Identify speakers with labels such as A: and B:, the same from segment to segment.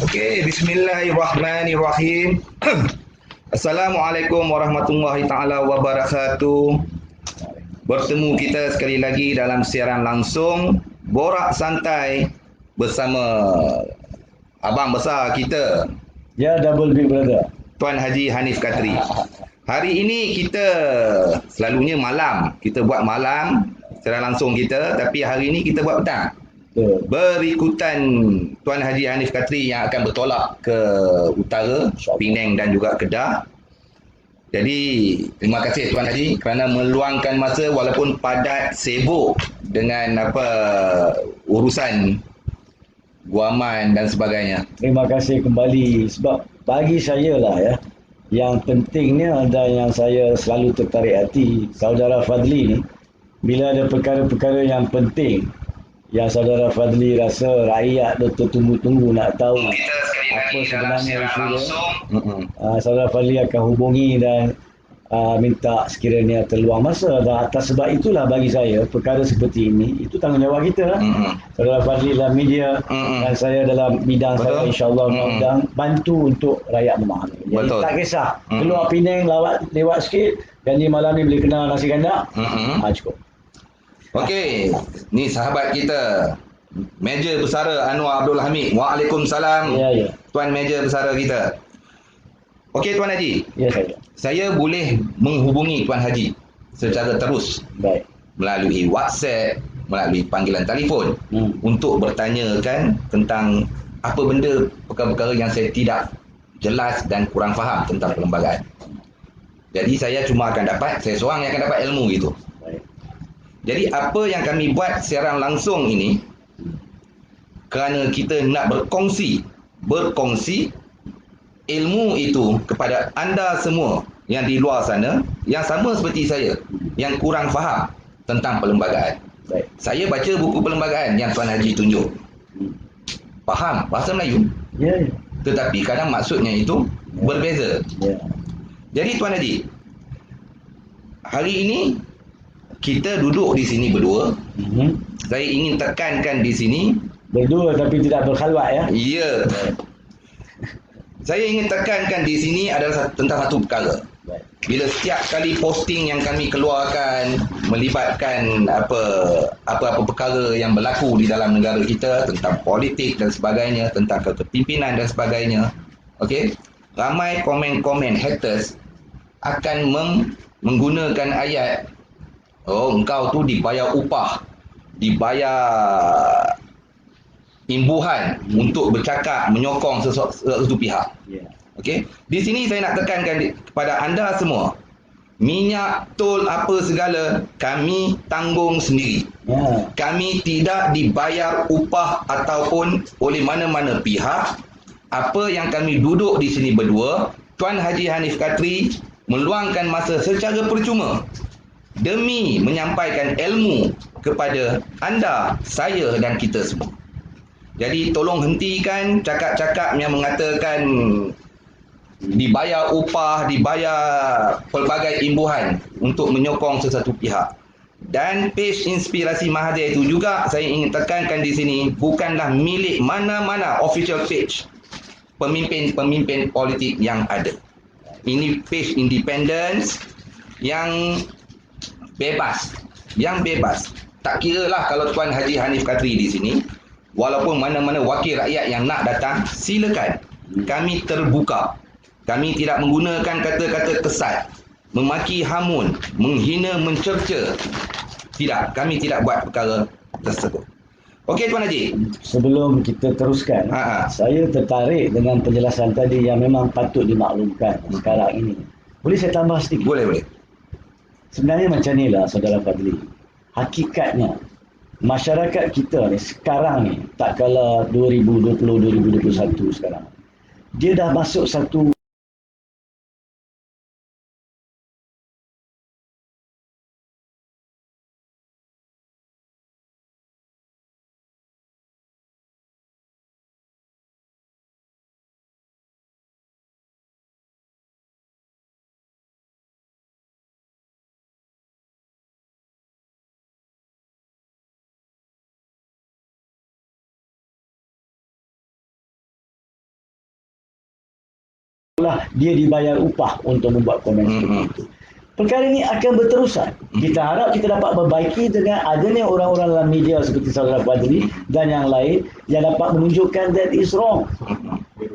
A: Okey, bismillahirrahmanirrahim. Assalamualaikum warahmatullahi taala wabarakatuh. Bertemu kita sekali lagi dalam siaran langsung Borak Santai bersama abang besar kita,
B: Ya, double big brother.
A: Tuan Haji Hanif Katri. Hari ini kita selalunya malam, kita buat malam siaran langsung kita, tapi hari ini kita buat petang.
B: Betul.
A: Berikutan Tuan Haji Hanif Katri yang akan bertolak ke utara, Penang dan juga Kedah. Jadi, terima kasih Tuan Haji kerana meluangkan masa walaupun padat, sibuk dengan urusan guaman dan sebagainya.
B: Terima kasih kembali sebab bagi saya lah ya, yang pentingnya ada yang saya selalu tertarik hati saudara Fadli ni, bila ada perkara-perkara yang penting yang saudara Fadli rasa rakyat tu tunggu-tunggu nak tahu
A: Kita sekali
B: apa
A: lagi dalam
B: sebenarnya
A: siaran
B: isu dia.
A: langsung.
B: Saudara Fadli akan hubungi dan minta sekiranya terluang masa. Dan atas sebab itulah bagi saya perkara seperti ini itu tanggungjawab kita. Saudara Fadli dalam media dan saya dalam bidang
A: Betul.
B: saya, insyaAllah mudah-mudahan bantu untuk rakyat memahami. Jadi
A: Betul.
B: tak kisah keluar Penang lewat sikit, janji malam ni boleh kena nasi kandar, cukup.
A: Okey, ni sahabat kita, Meja Bersara Anwar Abdul Hamid. Waalaikumsalam.
B: Ya, ya.
A: Tuan Meja Bersara kita. Okey Tuan Haji,
B: Ya, saya.
A: saya boleh menghubungi Tuan Haji secara terus
B: Baik.
A: melalui WhatsApp, melalui panggilan telefon untuk bertanyakan tentang apa benda perkara-perkara yang saya tidak jelas dan kurang faham tentang perlembagaan. Jadi saya cuma akan dapat, saya seorang yang akan dapat ilmu itu.
B: Baik.
A: Jadi apa yang kami buat siaran langsung ini kerana kita nak berkongsi ilmu itu kepada anda semua yang di luar sana yang sama seperti saya, yang kurang faham tentang perlembagaan.
B: Baik.
A: Saya baca buku perlembagaan yang Tuan Haji tunjuk. Faham bahasa Melayu,
B: Ya, ya.
A: tetapi kadang maksudnya itu berbeza.
B: Ya.
A: Jadi Tuan Haji, hari ini kita duduk di sini berdua. Saya ingin tekankan di sini,
B: Berdua tapi tidak berkhalwat ya.
A: ya, saya ingin tekankan di sini adalah tentang satu perkara.
B: Baik.
A: Bila setiap kali posting yang kami keluarkan melibatkan apa-apa perkara yang berlaku di dalam negara kita tentang politik dan sebagainya, tentang kepimpinan dan sebagainya, okey, ramai komen-komen haters akan menggunakan ayat, oh engkau tu dibayar upah, dibayar imbuhan untuk bercakap menyokong sesuatu pihak.
B: Ya.
A: Okey, di sini saya nak tekankan kepada anda semua, minyak, tol, apa segala kami tanggung sendiri.
B: Ya.
A: Kami tidak dibayar upah ataupun oleh mana-mana pihak. Apa yang kami duduk di sini berdua, Tuan Haji Hanif Katri meluangkan masa secara percuma demi menyampaikan ilmu kepada anda, saya dan kita semua. Jadi tolong hentikan cakap-cakap yang mengatakan dibayar upah, dibayar pelbagai imbuhan untuk menyokong sesuatu pihak. Dan page Inspirasi Mahathir itu juga saya ingin tekankan di sini bukanlah milik mana-mana official page pemimpin-pemimpin politik yang ada. Ini page independence yang bebas, Tak kira lah kalau Tuan Haji Hanif Katri di sini, walaupun mana-mana wakil rakyat yang nak datang, silakan. Kami terbuka. Kami tidak menggunakan kata-kata kesat, memaki hamun, menghina, mencerca. Tidak, kami tidak buat perkara tersebut. Okey Tuan Haji.
B: Sebelum kita teruskan, saya tertarik dengan penjelasan tadi yang memang patut dimaklumkan sekarang ini. Boleh saya tambah sedikit?
A: Boleh.
B: Sebenarnya macam inilah saudara Fadli. Hakikatnya masyarakat kita ni sekarang ni, tak kala 2020-2021 sekarang, dia dah masuk satu seolah-olah dia dibayar upah untuk membuat komen seperti itu. Perkara ini akan berterusan. Kita harap kita dapat membaiki dengan adanya orang-orang dalam media seperti Saudara Fadli dan yang lain yang dapat menunjukkan that is wrong.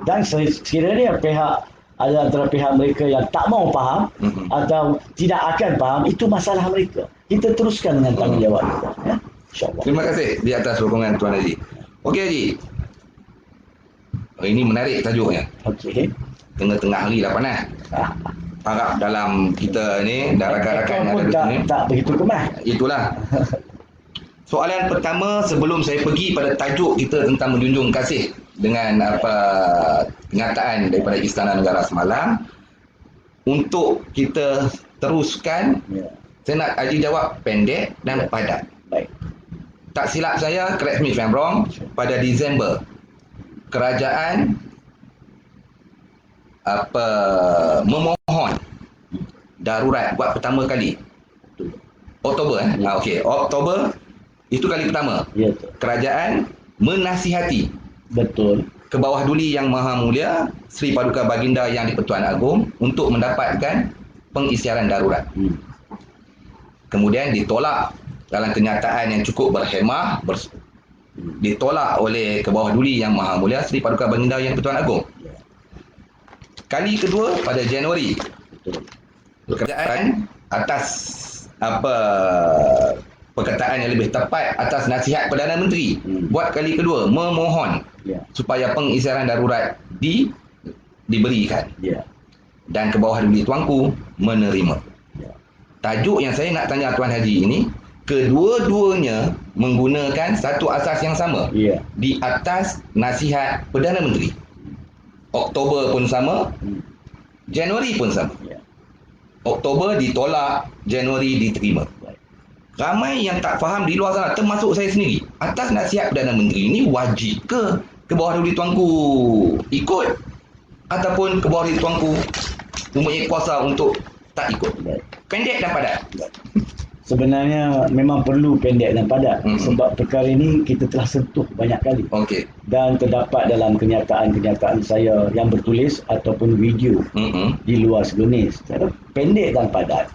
B: Dan sekiranya pihak ada antara pihak mereka yang tak mau faham atau tidak akan faham, itu masalah mereka. Kita teruskan dengan tanggungjawab kita. Ya? InsyaAllah.
A: Terima kasih di atas sokongan Tuan Haji. Okey Haji. Ini menarik tajuknya.
B: Okey.
A: Tengah-tengah hari dah panas. Harap dalam kita ni dan rakan-rakan yang ada di sini
B: tak begitu kemas.
A: Itulah. Soalan pertama sebelum saya pergi pada tajuk kita tentang menjunjung kasih dengan apa kenyataan daripada Istana Negara semalam, untuk kita teruskan, saya nak Haji jawab pendek dan padat.
B: Baik.
A: Tak silap saya, correct me if I'm wrong, pada Disember kerajaan memohon darurat buat pertama kali. Oktober okey, Oktober itu kali pertama.
B: Ya.
A: Kerajaan menasihati
B: Betul.
A: ke bawah duli Yang Maha Mulia Sri Paduka Baginda Yang di-Pertuan Agong untuk mendapatkan pengisytiharan darurat. Kemudian ditolak dalam kenyataan yang cukup berhemah, ditolak oleh ke bawah duli Yang Maha Mulia Sri Paduka Baginda Yang di-Pertuan Agong. Kali kedua pada Januari, kerajaan atas perkataan yang lebih tepat atas nasihat Perdana Menteri buat kali kedua memohon supaya pengisytiharan darurat diberikan. Dan ke bawah duli tuanku menerima. Tajuk yang saya nak tanya Tuan Haji ini, kedua-duanya menggunakan satu asas yang sama, di atas nasihat Perdana Menteri. Oktober pun sama, Januari pun sama. Oktober ditolak, Januari diterima. Ramai yang tak faham di luar sana, termasuk saya sendiri. Atas nasihat Perdana Menteri ini wajib ke bawah duli tuanku ikut, ataupun ke bawah duli tuanku mempunyai kuasa untuk tak ikut? Pendek dan padat.
B: Sebenarnya memang perlu pendek dan padat, sebab perkara ini kita telah sentuh banyak kali.
A: Okey.
B: Dan terdapat dalam kenyataan-kenyataan saya yang bertulis ataupun video di luar sebelum ini. Secara pendek dan padat.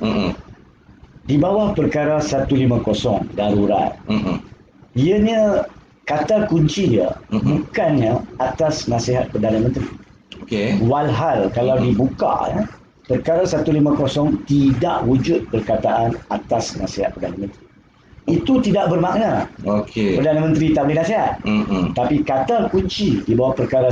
B: Di bawah perkara 150 darurat, ianya kata kunci dia bukannya atas nasihat Perdana Menteri.
A: Okey.
B: Walhal kalau dibuka, perkara 150 tidak wujud perkataan atas nasihat Perdana Menteri. Itu tidak bermakna
A: Okey.
B: Perdana Menteri tak boleh nasihat. Tapi kata kunci di bawah perkara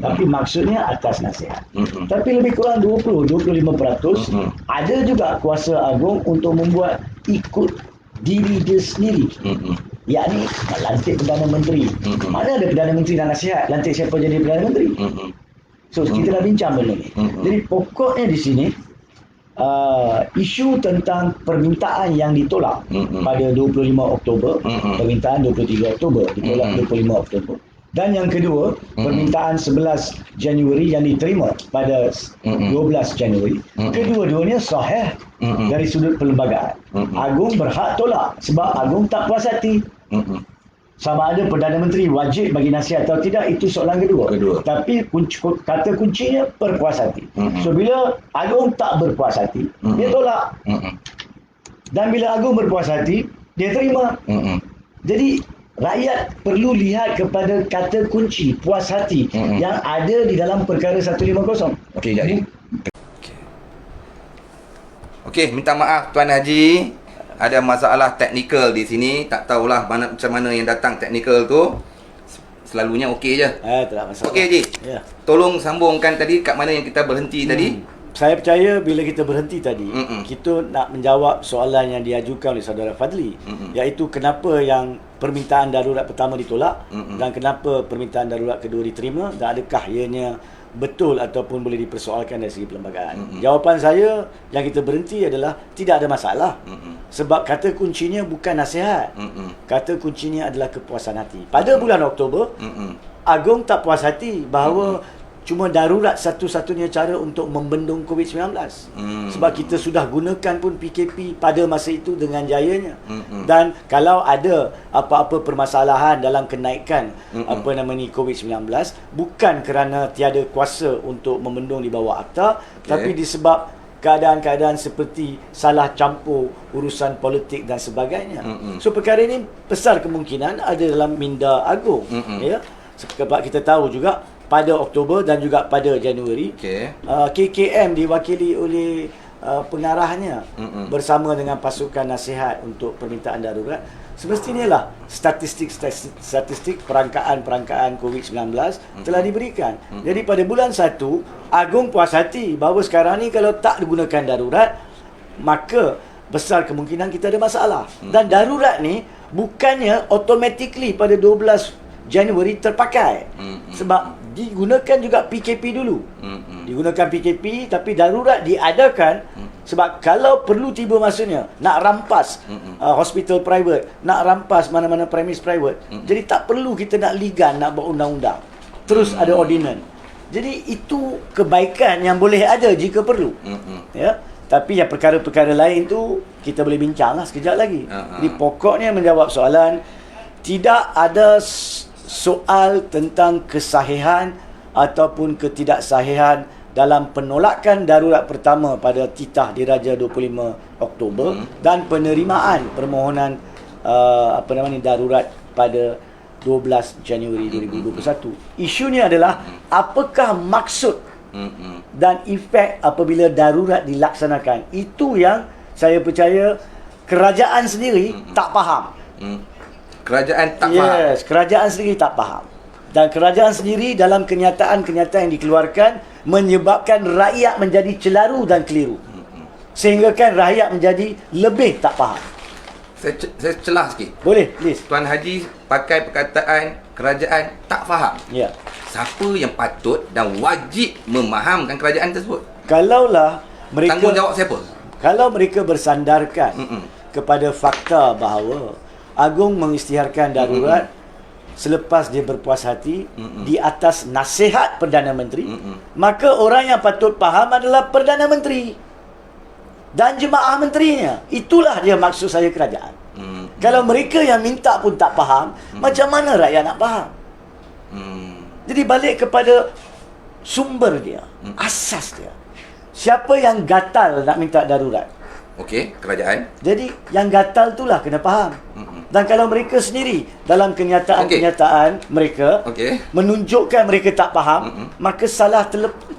B: tapi maksudnya atas nasihat. Tapi lebih kurang 25% ada juga kuasa agung untuk membuat ikut diri dia sendiri. Yakni lantik Perdana Menteri. Mana ada Perdana Menteri dan nasihat? Lantik siapa jadi Perdana Menteri? So kita dah bincang benda ni. Jadi pokoknya di sini isu tentang permintaan yang ditolak pada 25 Oktober, permintaan 23 Oktober ditolak 25 Oktober. Dan yang kedua, permintaan 11 Januari yang diterima pada 12 Januari. Kedua-duanya sahih dari sudut perlembagaan. Agung berhak tolak sebab Agung tak puas hati. Sama ada Perdana Menteri wajib bagi nasihat atau tidak, itu soalan kedua. Tapi kata kuncinya berpuas hati. So bila Agung tak berpuas hati, dia tolak. Dan bila Agung berpuas hati, dia terima. Jadi rakyat perlu lihat kepada kata kunci puas hati yang ada di dalam perkara 150.
A: Okey, jadi. Okey, minta maaf Tuan Haji, ada masalah teknikal di sini. Tak tahulah macam mana yang datang teknikal tu. Selalunya okey je.
B: Tak ada masalah.
A: Okey Haji. Tolong sambungkan tadi kat mana yang kita berhenti tadi.
B: Saya percaya bila kita berhenti tadi, kita nak menjawab soalan yang diajukan oleh saudara Fadli, iaitu kenapa yang permintaan darurat pertama ditolak dan kenapa permintaan darurat kedua diterima, dan adakah ianya betul ataupun boleh dipersoalkan dari segi perlembagaan. Jawapan saya yang kita berhenti adalah tidak ada masalah. Sebab kata kuncinya bukan nasihat. Kata kuncinya adalah kepuasan hati. Pada bulan Oktober, Agong tak puas hati bahawa cuma darurat satu-satunya cara untuk membendung COVID-19. Sebab kita sudah gunakan pun PKP pada masa itu dengan jayanya. Dan kalau ada apa-apa permasalahan dalam kenaikan COVID-19, bukan kerana tiada kuasa untuk membendung di bawah akta, tapi disebab keadaan-keadaan seperti salah campur urusan politik dan sebagainya. So perkara ini besar kemungkinan ada dalam minda Agong. Ya. Sebab kita tahu juga pada Oktober dan juga pada Januari, KKM diwakili oleh pengarahnya bersama dengan pasukan nasihat untuk permintaan darurat. Semestinya lah statistik perangkaan COVID-19 telah diberikan. Jadi pada bulan 1, Agong puas hati bahawa sekarang ni kalau tak digunakan darurat, maka besar kemungkinan kita ada masalah. Dan darurat ni bukannya automatically pada 12 Januari terpakai. Sebab digunakan juga PKP dulu. Digunakan PKP tapi darurat diadakan sebab kalau perlu tiba masanya nak rampas hospital private, nak rampas mana-mana premis private. Jadi tak perlu kita nak ligan, nak buat undang-undang. Terus ada ordinance. Jadi itu kebaikan yang boleh ada jika perlu. Ya. Tapi yang perkara-perkara lain tu kita boleh bincanglah sekejap lagi. Jadi pokoknya menjawab soalan, tidak ada soal tentang kesahihan ataupun ketidaksahihan dalam penolakan darurat pertama pada titah diraja 25 Oktober dan penerimaan permohonan darurat pada 12 Januari 2021. Isunya adalah apakah maksud dan efek apabila darurat dilaksanakan. Itu yang saya percaya kerajaan sendiri tak faham.
A: Kerajaan tak faham.
B: Yes, kerajaan sendiri tak faham. Dan kerajaan sendiri dalam kenyataan-kenyataan yang dikeluarkan menyebabkan rakyat menjadi celaru dan keliru. Sehingga kan rakyat menjadi lebih tak faham.
A: Saya celah sikit.
B: Boleh, please.
A: Tuan Haji pakai perkataan kerajaan tak faham.
B: Ya.
A: Siapa yang patut dan wajib memahamkan kerajaan tersebut?
B: Kalaulah mereka,
A: tanggungjawab siapa?
B: Kalau mereka bersandarkan kepada fakta bahawa Agong mengisytiharkan darurat selepas dia berpuas hati di atas nasihat Perdana Menteri, maka orang yang patut faham adalah Perdana Menteri dan jemaah menterinya. Itulah dia maksud saya kerajaan. Kalau mereka yang minta pun tak faham, macam mana rakyat nak faham? Jadi balik kepada sumber dia, asas dia. Siapa yang gatal nak minta darurat?
A: Okey, kerajaan.
B: Jadi yang gatal itulah kena faham. Dan kalau mereka sendiri dalam kenyataan-kenyataan mereka menunjukkan mereka tak faham, maka salah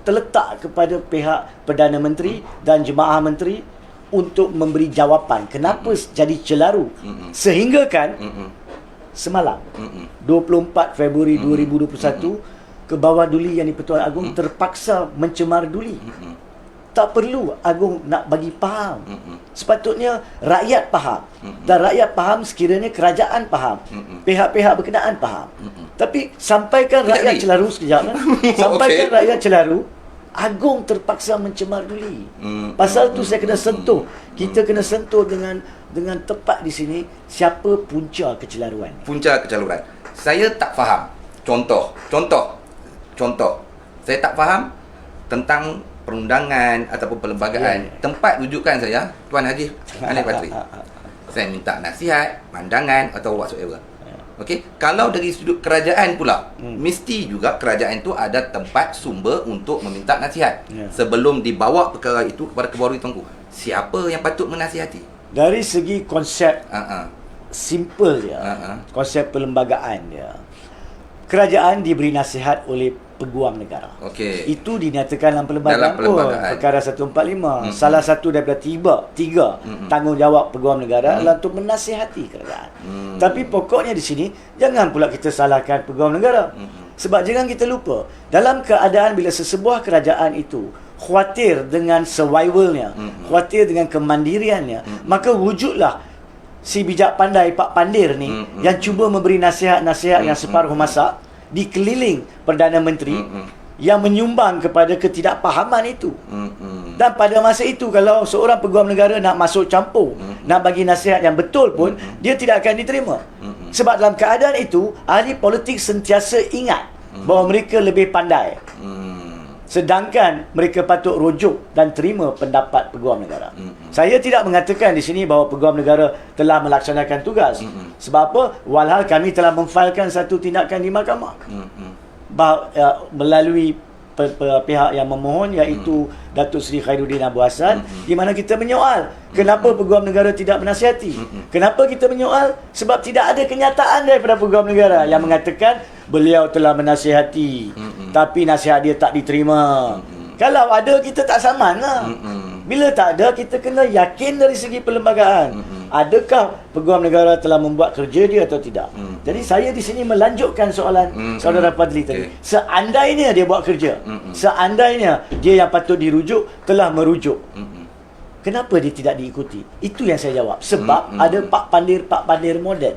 B: terletak kepada pihak Perdana Menteri dan jemaah menteri untuk memberi jawapan kenapa jadi celaru. Sehingga kan semalam 24 Februari 2021 ke bawah Duli Yang di-Pertuan Agong terpaksa mencemar Duli. Tak perlu Agong nak bagi faham. Sepatutnya rakyat faham. Dan rakyat faham sekiranya kerajaan faham. Pihak-pihak berkenaan faham. Tapi sampaikan rakyat celaru sekejap. Sampaikan rakyat celaru, Agong terpaksa mencemar Duli. Pasal tu saya kena sentuh. Kita kena sentuh dengan tepat di sini siapa punca kecelaruan.
A: Punca kecelaruan. Saya tak faham. Contoh. Saya tak faham tentang perundangan ataupun perlembagaan. Tempat rujukan saya Tuan Haji Hanif Basri. Saya minta nasihat, pandangan atau whatsoever. Okey, kalau dari sudut kerajaan pula, mesti juga kerajaan itu ada tempat sumber untuk meminta nasihat. Sebelum dibawa perkara itu kepada Kebawah Tuanku, siapa yang patut menasihati? Dari
B: segi konsep simple dia, konsep perlembagaan dia, kerajaan diberi nasihat oleh Peguam Negara. Itu dinyatakan dalam perlembagaan pun, perkara 145. Salah satu daripada tiga tanggungjawab Peguam Negara adalah untuk menasihati kerajaan. Tapi pokoknya di sini jangan pula kita salahkan Peguam Negara. Sebab jangan kita lupa, dalam keadaan bila sesebuah kerajaan itu khawatir dengan survivalnya, khawatir dengan kemandiriannya, maka wujudlah si bijak pandai Pak Pandir ni yang cuba memberi nasihat-nasihat yang separuh masa di keliling Perdana Menteri yang menyumbang kepada ketidakpahaman itu. Dan pada masa itu, kalau seorang peguam negara nak masuk campur, nak bagi nasihat yang betul pun, dia tidak akan diterima. Sebab dalam keadaan itu, ahli politik sentiasa ingat bahawa mereka lebih pandai. Sedangkan mereka patut rujuk dan terima pendapat peguam negara. Saya tidak mengatakan di sini bahawa peguam negara telah melaksanakan tugas. Sebab apa? Walhal kami telah memfailkan satu tindakan di mahkamah. Melalui pihak yang memohon, iaitu Datuk Seri Khairuddin Abu Hassan, di mana kita menyoal kenapa peguam negara tidak menasihati. Kenapa kita menyoal? Sebab tidak ada kenyataan daripada peguam negara yang mengatakan beliau telah menasihati, tapi nasihat dia tak diterima. Kalau ada, kita tak saman lah. Bila tak ada, kita kena yakin dari segi perlembagaan. Adakah peguam negara telah membuat kerja dia atau tidak? Jadi saya di sini melanjutkan soalan Saudara Fadli tadi. Seandainya dia buat kerja, seandainya dia yang patut dirujuk telah merujuk, kenapa dia tidak diikuti? Itu yang saya jawab. Sebab ada Pak Pandir moden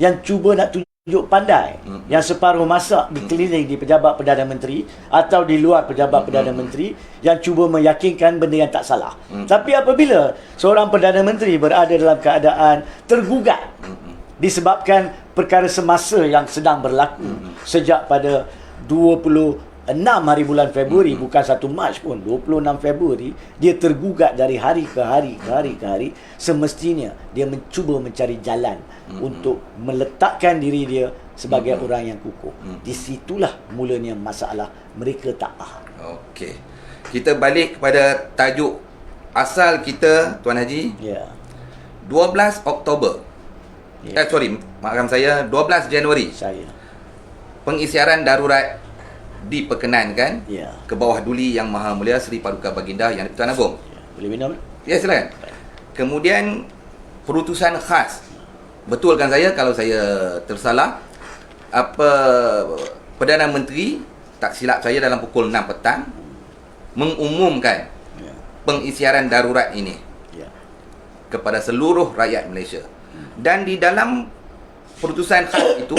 B: yang cuba nak tunjuk pandai, yang separuh masa dikeliling di pejabat Perdana Menteri atau di luar pejabat Perdana Menteri, yang cuba meyakinkan benda yang tak salah. Tapi apabila seorang Perdana Menteri berada dalam keadaan tergugat disebabkan perkara semasa yang sedang berlaku sejak pada 26 hari bulan Februari, bukan 1 Mac pun, 26 Februari, dia tergugat dari hari ke hari, semestinya dia mencuba mencari jalan untuk meletakkan diri dia sebagai orang yang kukuh. Di situlah mulanya masalah, mereka tak faham.
A: Okey. Kita balik kepada tajuk asal kita, Tuan Haji. 12 Oktober. Maafkan saya, 12 Januari. Pengisiaran darurat diperkenankan ke bawah duli Yang Maha Mulia Seri Paduka Baginda Yang di-Pertuan Agong.
B: Boleh minum?
A: Ya, silakan. Kemudian perutusan khas. Betulkan saya kalau saya tersalah. Perdana Menteri, tak silap saya, dalam pukul 6 petang mengumumkan pengisiaran darurat ini kepada seluruh rakyat Malaysia. Dan di dalam perutusan khas itu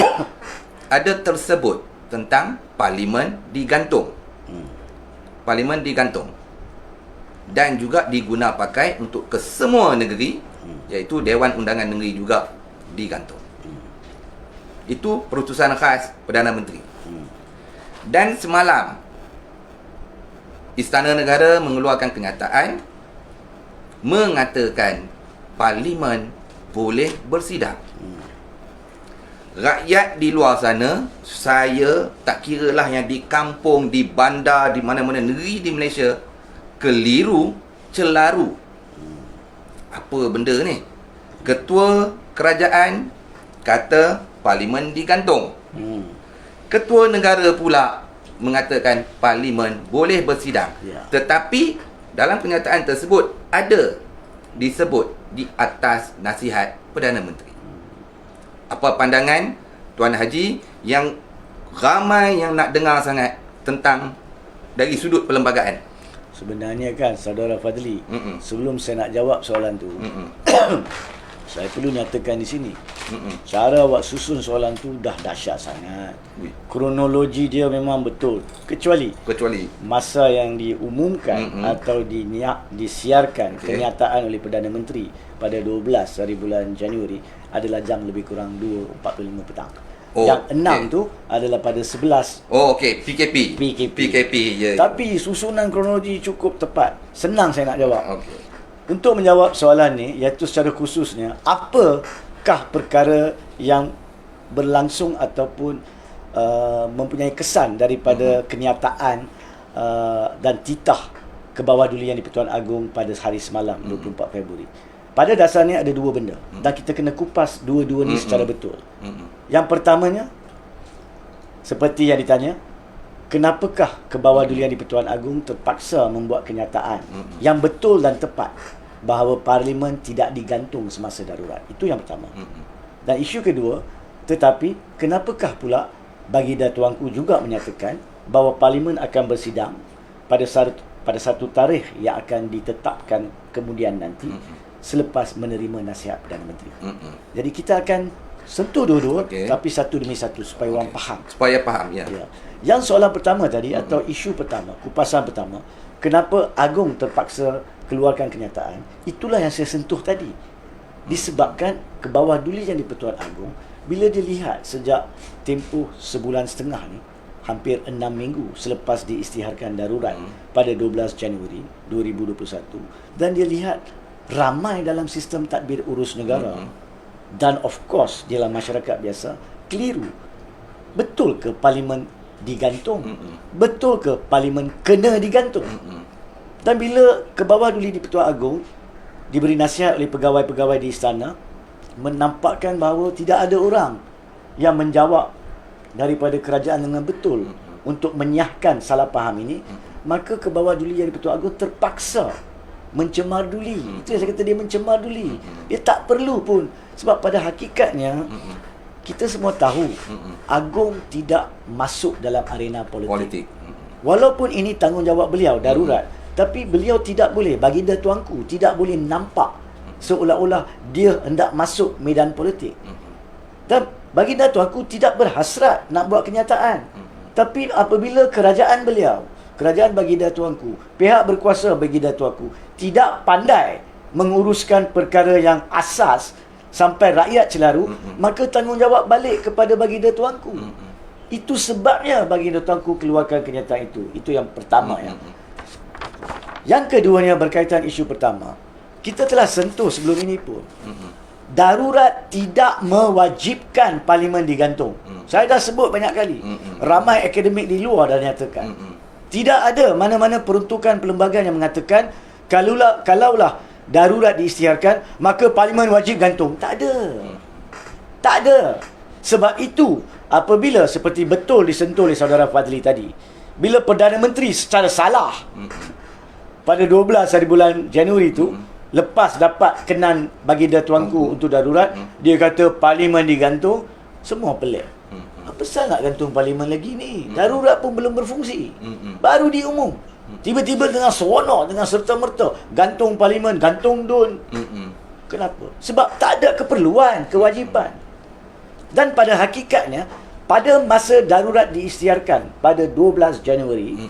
A: ada tersebut tentang Parlimen digantung. Parlimen digantung. Dan juga diguna pakai untuk ke semua negeri, iaitu Dewan Undangan Negeri juga digantung. Itu perutusan khas Perdana Menteri. Dan semalam Istana Negara mengeluarkan kenyataan mengatakan Parlimen boleh bersidang. Rakyat di luar sana, saya tak kiralah yang di kampung, di bandar, di mana-mana negeri di Malaysia, keliru, celaru. Apa benda ni? Ketua kerajaan kata Parlimen digantung. Ketua negara pula mengatakan Parlimen boleh bersidang. Tetapi dalam kenyataan tersebut ada disebut di atas nasihat Perdana Menteri. Apa pandangan Tuan Haji yang ramai yang nak dengar sangat tentang dari sudut perlembagaan?
B: Sebenarnya kan Saudara Fadli, sebelum saya nak jawab soalan tu, saya perlu nyatakan di sini, cara awak susun soalan tu dah dahsyat sangat. Kronologi dia memang betul, kecuali masa yang diumumkan atau disiarkan kenyataan oleh Perdana Menteri pada 12 hari bulan Januari adalah jam lebih kurang 2.45 petang. Yang 6 tu adalah pada 11. PKP. Tapi susunan kronologi cukup tepat. Senang saya nak jawab. Untuk menjawab soalan ni, iaitu secara khususnya, apakah perkara yang berlangsung ataupun mempunyai kesan daripada kenyataan dan titah ke bawah duli Yang di-Pertuan Agong pada hari semalam 24 Februari. Pada dasarnya ada dua benda dan kita kena kupas dua-dua ni secara betul. Yang pertamanya, seperti yang ditanya, kenapakah ke bawah duli Yang di-Pertuan Agong terpaksa membuat kenyataan yang betul dan tepat bahawa Parlimen tidak digantung semasa darurat? Itu yang pertama. Dan isu kedua, tetapi kenapakah pula Baginda Tuanku juga menyatakan bahawa Parlimen akan bersidang
C: pada satu tarikh yang akan ditetapkan kemudian nanti selepas menerima nasihat Perdana Menteri. Jadi kita akan sentuh dua-dua, tapi satu demi satu supaya orang faham.
A: Supaya faham, ya.
C: Yang soalan pertama tadi atau isu pertama, kupasan pertama, kenapa Agong terpaksa keluarkan kenyataan, itulah yang saya sentuh tadi. Disebabkan ke bawah duli yang di-Pertuan Agong, bila dilihat sejak tempoh sebulan setengah ni, hampir 6 minggu selepas diisytiharkan darurat pada 12 Januari 2021, dan dia lihat ramai dalam sistem tadbir urus negara, dan of course dalam masyarakat biasa keliru. Betul ke parlimen digantung? Betul ke parlimen kena digantung? Dan bila ke bawah duli di Pertuan Agong diberi nasihat oleh pegawai-pegawai di istana, menampakkan bahawa tidak ada orang yang menjawab daripada kerajaan dengan betul untuk menyahkan salah faham ini, maka ke bawah duli yang di Pertuan Agong terpaksa mencemar duli. Itu yang saya kata, dia mencemar duli. Dia tak perlu pun, sebab pada hakikatnya kita semua tahu Agong tidak masuk dalam arena politik. Walaupun ini tanggungjawab beliau darurat, tapi beliau tidak boleh, baginda tuanku tidak boleh nampak seolah-olah dia hendak masuk medan politik. Dan baginda tuanku tidak berhasrat nak buat kenyataan. Tapi apabila kerajaan beliau, kerajaan baginda tuanku, pihak berkuasa baginda tuanku tidak pandai menguruskan perkara yang asas sampai rakyat celaru, maka tanggungjawab balik kepada baginda tuanku. Itu sebabnya baginda tuanku keluarkan kenyataan itu. Itu yang pertama. Yang keduanya berkaitan isu pertama, kita telah sentuh sebelum ini pun. Darurat tidak mewajibkan parlimen digantung. Saya dah sebut banyak kali. Ramai akademik di luar dah nyatakan. Tidak ada mana-mana peruntukan perlembagaan yang mengatakan kalaulah darurat diisytiharkan, maka parlimen wajib gantung. Tak ada. Tak ada. Sebab itu, apabila seperti betul disentuh oleh saudara Fadli tadi, bila Perdana Menteri secara salah pada 12 hari bulan Januari itu, lepas dapat kenan baginda tuanku untuk darurat, dia kata parlimen digantung, semua pelik. Apa pasal nak gantung parlimen lagi ni? Darurat pun belum berfungsi. Baru diumum. Tiba-tiba dengan seronok, dengan serta-merta gantung parlimen, gantung DUN. Kenapa? Sebab tak ada keperluan, kewajipan. Dan pada hakikatnya, pada masa darurat diisytiharkan pada 12 Januari,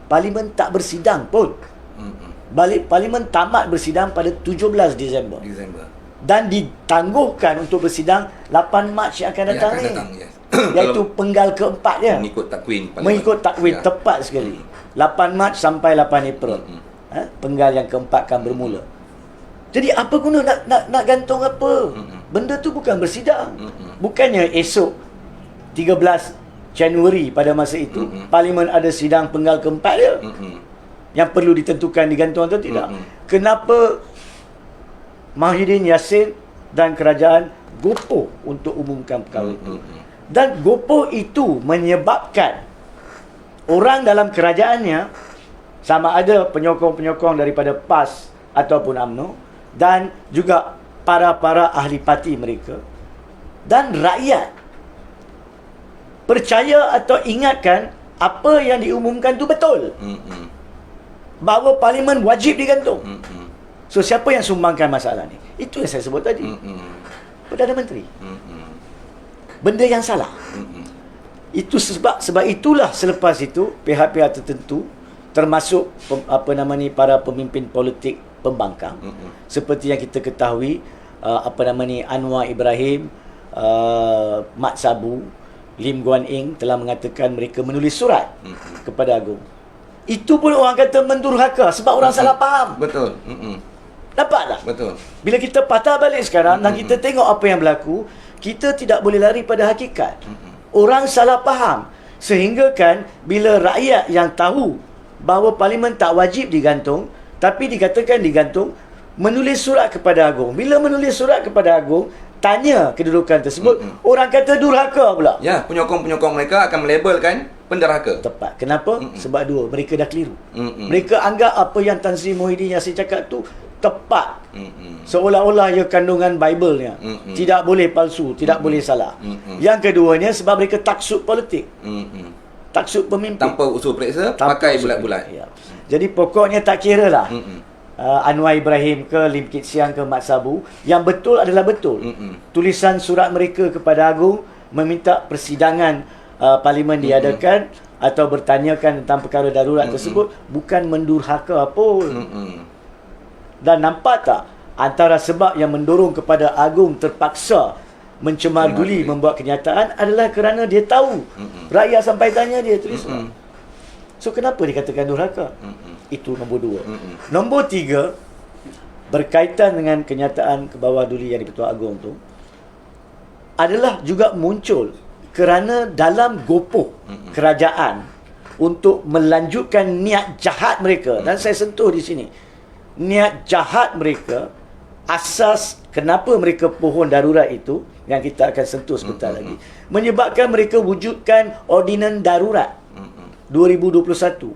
C: parlimen tak bersidang pun. Balik parlimen tamat bersidang pada 17 Disember. Dan ditangguhkan untuk bersidang 8 Mac yang akan datang ni. Iaitu penggal keempat dia. Mengikut takwin tepat sekali. 8 Mac sampai 8 April. Penggal yang keempat akan bermula. Jadi apa guna nak gantung apa? Benda tu bukan bersidang. Bukannya esok 13 Januari pada masa itu parlimen ada sidang penggal keempat dia. Yang perlu ditentukan digantung atau tidak. Kenapa Mahyudin Yassin dan kerajaan gopoh untuk umumkan perkara itu? Dan gopoh itu menyebabkan orang dalam kerajaannya, sama ada penyokong-penyokong daripada PAS ataupun UMNO, dan juga para ahli parti mereka, dan rakyat percaya atau ingatkan apa yang diumumkan itu betul. Bahawa parlimen wajib digantung. So siapa yang sumbangkan masalah ni? Itu yang saya sebut tadi. Perdana Menteri. Benda yang salah. Itu sebab itulah selepas itu pihak-pihak tertentu, termasuk para pemimpin politik pembangkang, seperti yang kita ketahui, Anwar Ibrahim, Mat Sabu, Lim Guan Eng telah mengatakan mereka menulis surat kepada Agong. Itu pun orang kata mendurhaka sebab orang salah faham.
A: Betul.
C: Nampak tak?
A: Betul.
C: Bila kita patah balik sekarang dan kita tengok apa yang berlaku, kita tidak boleh lari pada hakikat. Orang salah faham. Sehingga kan bila rakyat yang tahu bahawa parlimen tak wajib digantung, tapi dikatakan digantung, menulis surat kepada Agong. Bila menulis surat kepada Agong, tanya kedudukan tersebut, orang kata durhaka pula.
A: Ya, penyokong-penyokong mereka akan melabelkan penderhaka.
C: Tepat. Kenapa? Sebab dua, mereka dah keliru. Mereka anggap apa yang Tan Sri Muhyiddin Yassin cakap tu tepat. Seolah-olah ia kandungan Bible-nya. Tidak boleh palsu, tidak boleh salah. Yang keduanya sebab mereka taksub politik. taksud pemimpin.
A: Tanpa usul periksa,
C: Tanpa
A: pakai
C: usul
A: bulat-bulat.
C: pemimpin, ya. Jadi pokoknya tak kira lah. Anwar Ibrahim ke Lim Kit Siang ke Mat Sabu, yang betul adalah betul. Tulisan surat mereka kepada Agung meminta persidangan parlimen diadakan atau bertanyakan tentang perkara darurat tersebut bukan mendurhaka pun. Dan nampak tak antara sebab yang mendorong kepada Agung terpaksa mencemar duli membuat kenyataan adalah kerana dia tahu rakyat sampai tanya dia tulis surat. So kenapa dikatakan durhaka? Itu nombor 2. Nombor 3, berkaitan dengan kenyataan ke bawah duli yang di-Pertuan Agong tu, adalah juga muncul kerana dalam gopoh kerajaan untuk melanjutkan niat jahat mereka, dan saya sentuh di sini, niat jahat mereka, asas kenapa mereka pohon darurat itu, yang kita akan sentuh sebentar lagi, menyebabkan mereka wujudkan ordinan darurat 2021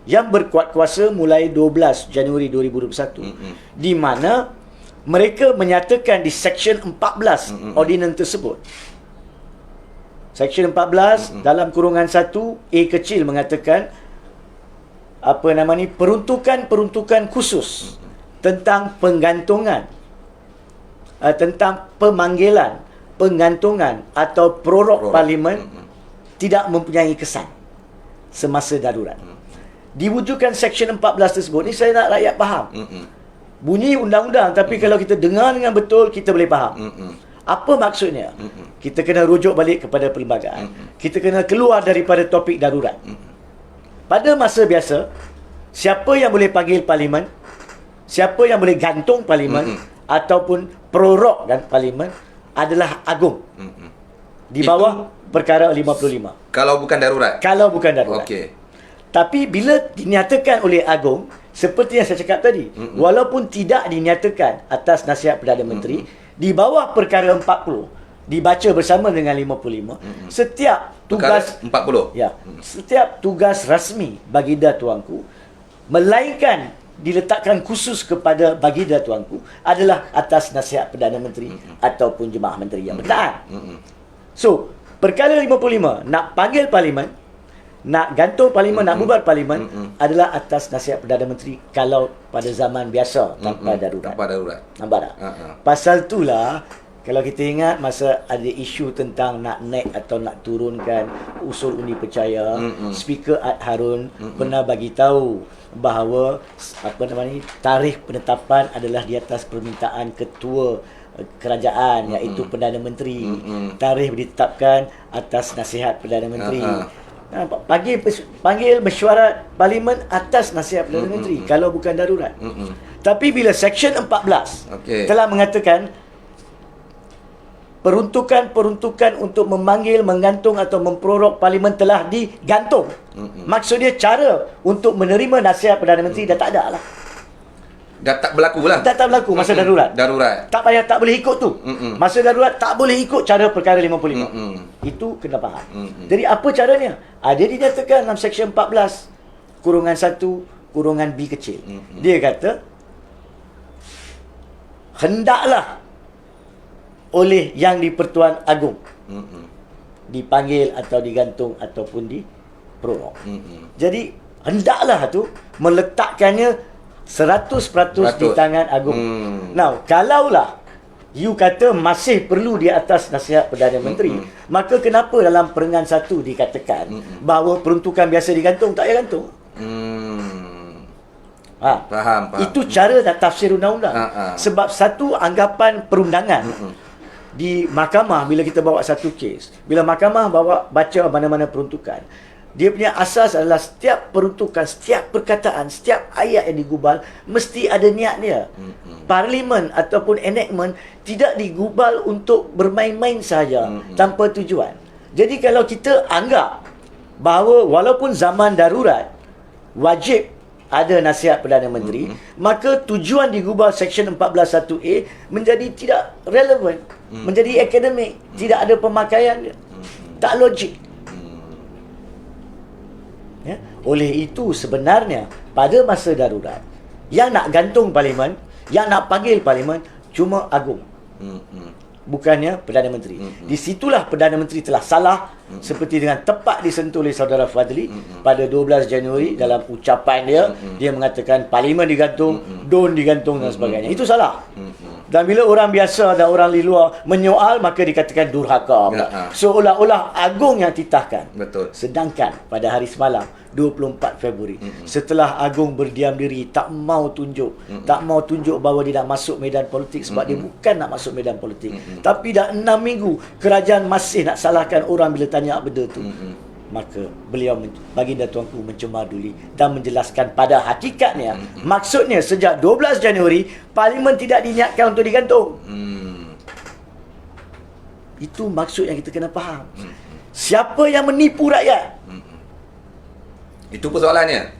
C: yang berkuat kuasa mulai 12 Januari 2021, di mana mereka menyatakan di Seksyen 14 ordinan tersebut. Seksyen 14 dalam kurungan 1 A kecil mengatakan peruntukan khusus tentang penggantungan, tentang pemanggilan, penggantungan atau prorok parlimen tidak mempunyai kesan semasa darurat. Diwujudkan Seksyen 14 tersebut ni, saya nak rakyat faham. Bunyi undang-undang, tapi kalau kita dengar dengan betul, kita boleh faham. Apa maksudnya? Kita kena rujuk balik kepada perlembagaan. Kita kena keluar daripada topik darurat. Pada masa biasa, siapa yang boleh panggil parlimen, siapa yang boleh gantung parlimen ataupun prorok dan parlimen adalah Agung. Di bawah perkara 55.
A: Kalau bukan darurat.
C: Kalau bukan darurat.
A: Okey.
C: Tapi bila dinyatakan oleh Agung, seperti yang saya cakap tadi, walaupun tidak dinyatakan atas nasihat Perdana Menteri, di bawah perkara 40 dibaca bersama dengan 55, setiap tugas
A: perkara 40.
C: Ya, setiap tugas rasmi Baginda Tuanku, melainkan diletakkan khusus kepada Baginda Tuanku, adalah atas nasihat Perdana Menteri ataupun Jemaah Menteri yang bertahan. So, perkara 55 nak panggil parlimen, nak gantung parlimen, nak bubar parlimen, adalah atas nasihat Perdana Menteri kalau pada zaman biasa tanpa darurat.
A: Tanpa darurat.
C: Nampak tak? Pasal itulah, kalau kita ingat masa ada isu tentang nak naik atau nak turunkan usul undi percaya, Speaker Ad Harun pernah bagi tahu bahawa tarikh penetapan adalah di atas permintaan ketua kerajaan, iaitu Perdana Menteri. Tarikh ditetapkan atas nasihat Perdana Menteri. Panggil mesyuarat parlimen atas nasihat Perdana Menteri kalau bukan darurat. Tapi bila Seksyen 14 telah mengatakan peruntukan untuk memanggil, menggantung atau memprorok parlimen telah digantung, maksudnya cara untuk menerima nasihat Perdana Menteri dah tak ada lah.
A: Dah tak berlaku lah.
C: Dah tak berlaku masa darurat.
A: Darurat.
C: Tak payah, tak boleh ikut tu. Masa darurat tak boleh ikut cara perkara 55. Itu kena faham. Jadi apa caranya? Dia dinyatakan dalam Seksyen 14 kurungan 1 kurungan B kecil. Dia kata hendaklah oleh yang di-Pertuan Agong dipanggil atau digantung ataupun diprorok. Jadi hendaklah tu meletakkannya 100% di tangan Agung. Now, kalaulah you kata masih perlu di atas nasihat Perdana Menteri, maka kenapa dalam Perenggan 1 dikatakan bahawa peruntukan biasa digantung, tak payah gantung?
A: Faham.
C: Itu cara dan tafsir undang-undang. Sebab satu anggapan perundangan di mahkamah, bila kita bawa satu kes, bila mahkamah baca mana-mana peruntukan, dia punya asas adalah setiap peruntukan, setiap perkataan, setiap ayat yang digubal mesti ada niat dia. Parlimen ataupun enactment tidak digubal untuk bermain-main sahaja tanpa tujuan. Jadi kalau kita anggap bahawa walaupun zaman darurat wajib ada nasihat Perdana Menteri, maka tujuan digubal Seksyen 14(1)A menjadi tidak relevan, menjadi akademik, tidak ada pemakaian dia, tak logik. Ya? Oleh itu sebenarnya pada masa darurat, yang nak gantung parlimen, yang nak panggil parlimen cuma Agung. bukannya Perdana Menteri. Di situlah Perdana Menteri telah salah, seperti dengan tepat disentuh oleh saudara Fadli pada 12 Januari dalam ucapan dia, dia mengatakan parlimen digantung, DUN digantung dan sebagainya. Itu salah. Dan bila orang biasa dan orang di luar menyoal, maka dikatakan durhaka. Seolah-olah Agong yang titahkan.
A: Betul.
C: Sedangkan pada hari semalam 24 Februari, setelah Agong berdiam diri, tak mau tunjuk bahawa dia nak masuk medan politik, sebab dia bukan nak masuk medan politik. Tapi dah 6 minggu kerajaan masih nak salahkan orang bila tanya benda tu. Maka beliau, baginda tuanku, mencemar duli dan menjelaskan pada hakikatnya, maksudnya sejak 12 Januari parlimen tidak diniatkan untuk digantung. Itu maksud yang kita kena faham. Siapa yang menipu rakyat?
A: Itu persoalannya.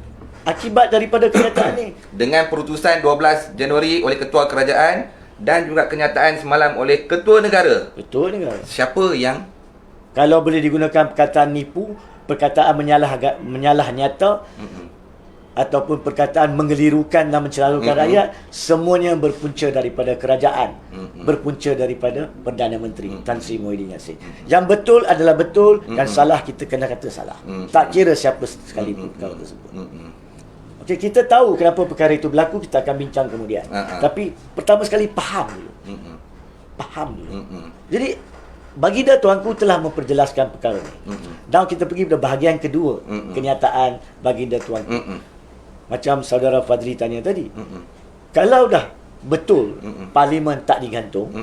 C: Akibat daripada kenyataan ni.
A: Dengan perutusan 12 Januari oleh Ketua Kerajaan dan juga kenyataan semalam oleh Ketua Negara.
C: Betul negara.
A: Siapa yang
C: Kalau boleh digunakan perkataan nipu, perkataan menyalah nyata, ataupun perkataan mengelirukan dan mencelarukan rakyat, semuanya berpunca daripada kerajaan, berpunca daripada Perdana Menteri Tan Sri Muhyiddin Yassin. Yang betul adalah betul, dan salah kita kena kata salah. Tak kira siapa sekalipun perkara tersebut. Okey, kita tahu kenapa perkara itu berlaku, kita akan bincang kemudian. Tapi pertama sekali faham dulu. Faham dulu. Jadi baginda tuanku telah memperjelaskan perkara ini. Dan kita pergi pada bahagian kedua, kenyataan baginda tuanku. Macam saudara Fadli tanya tadi. Kalau dah betul parlimen tak digantung,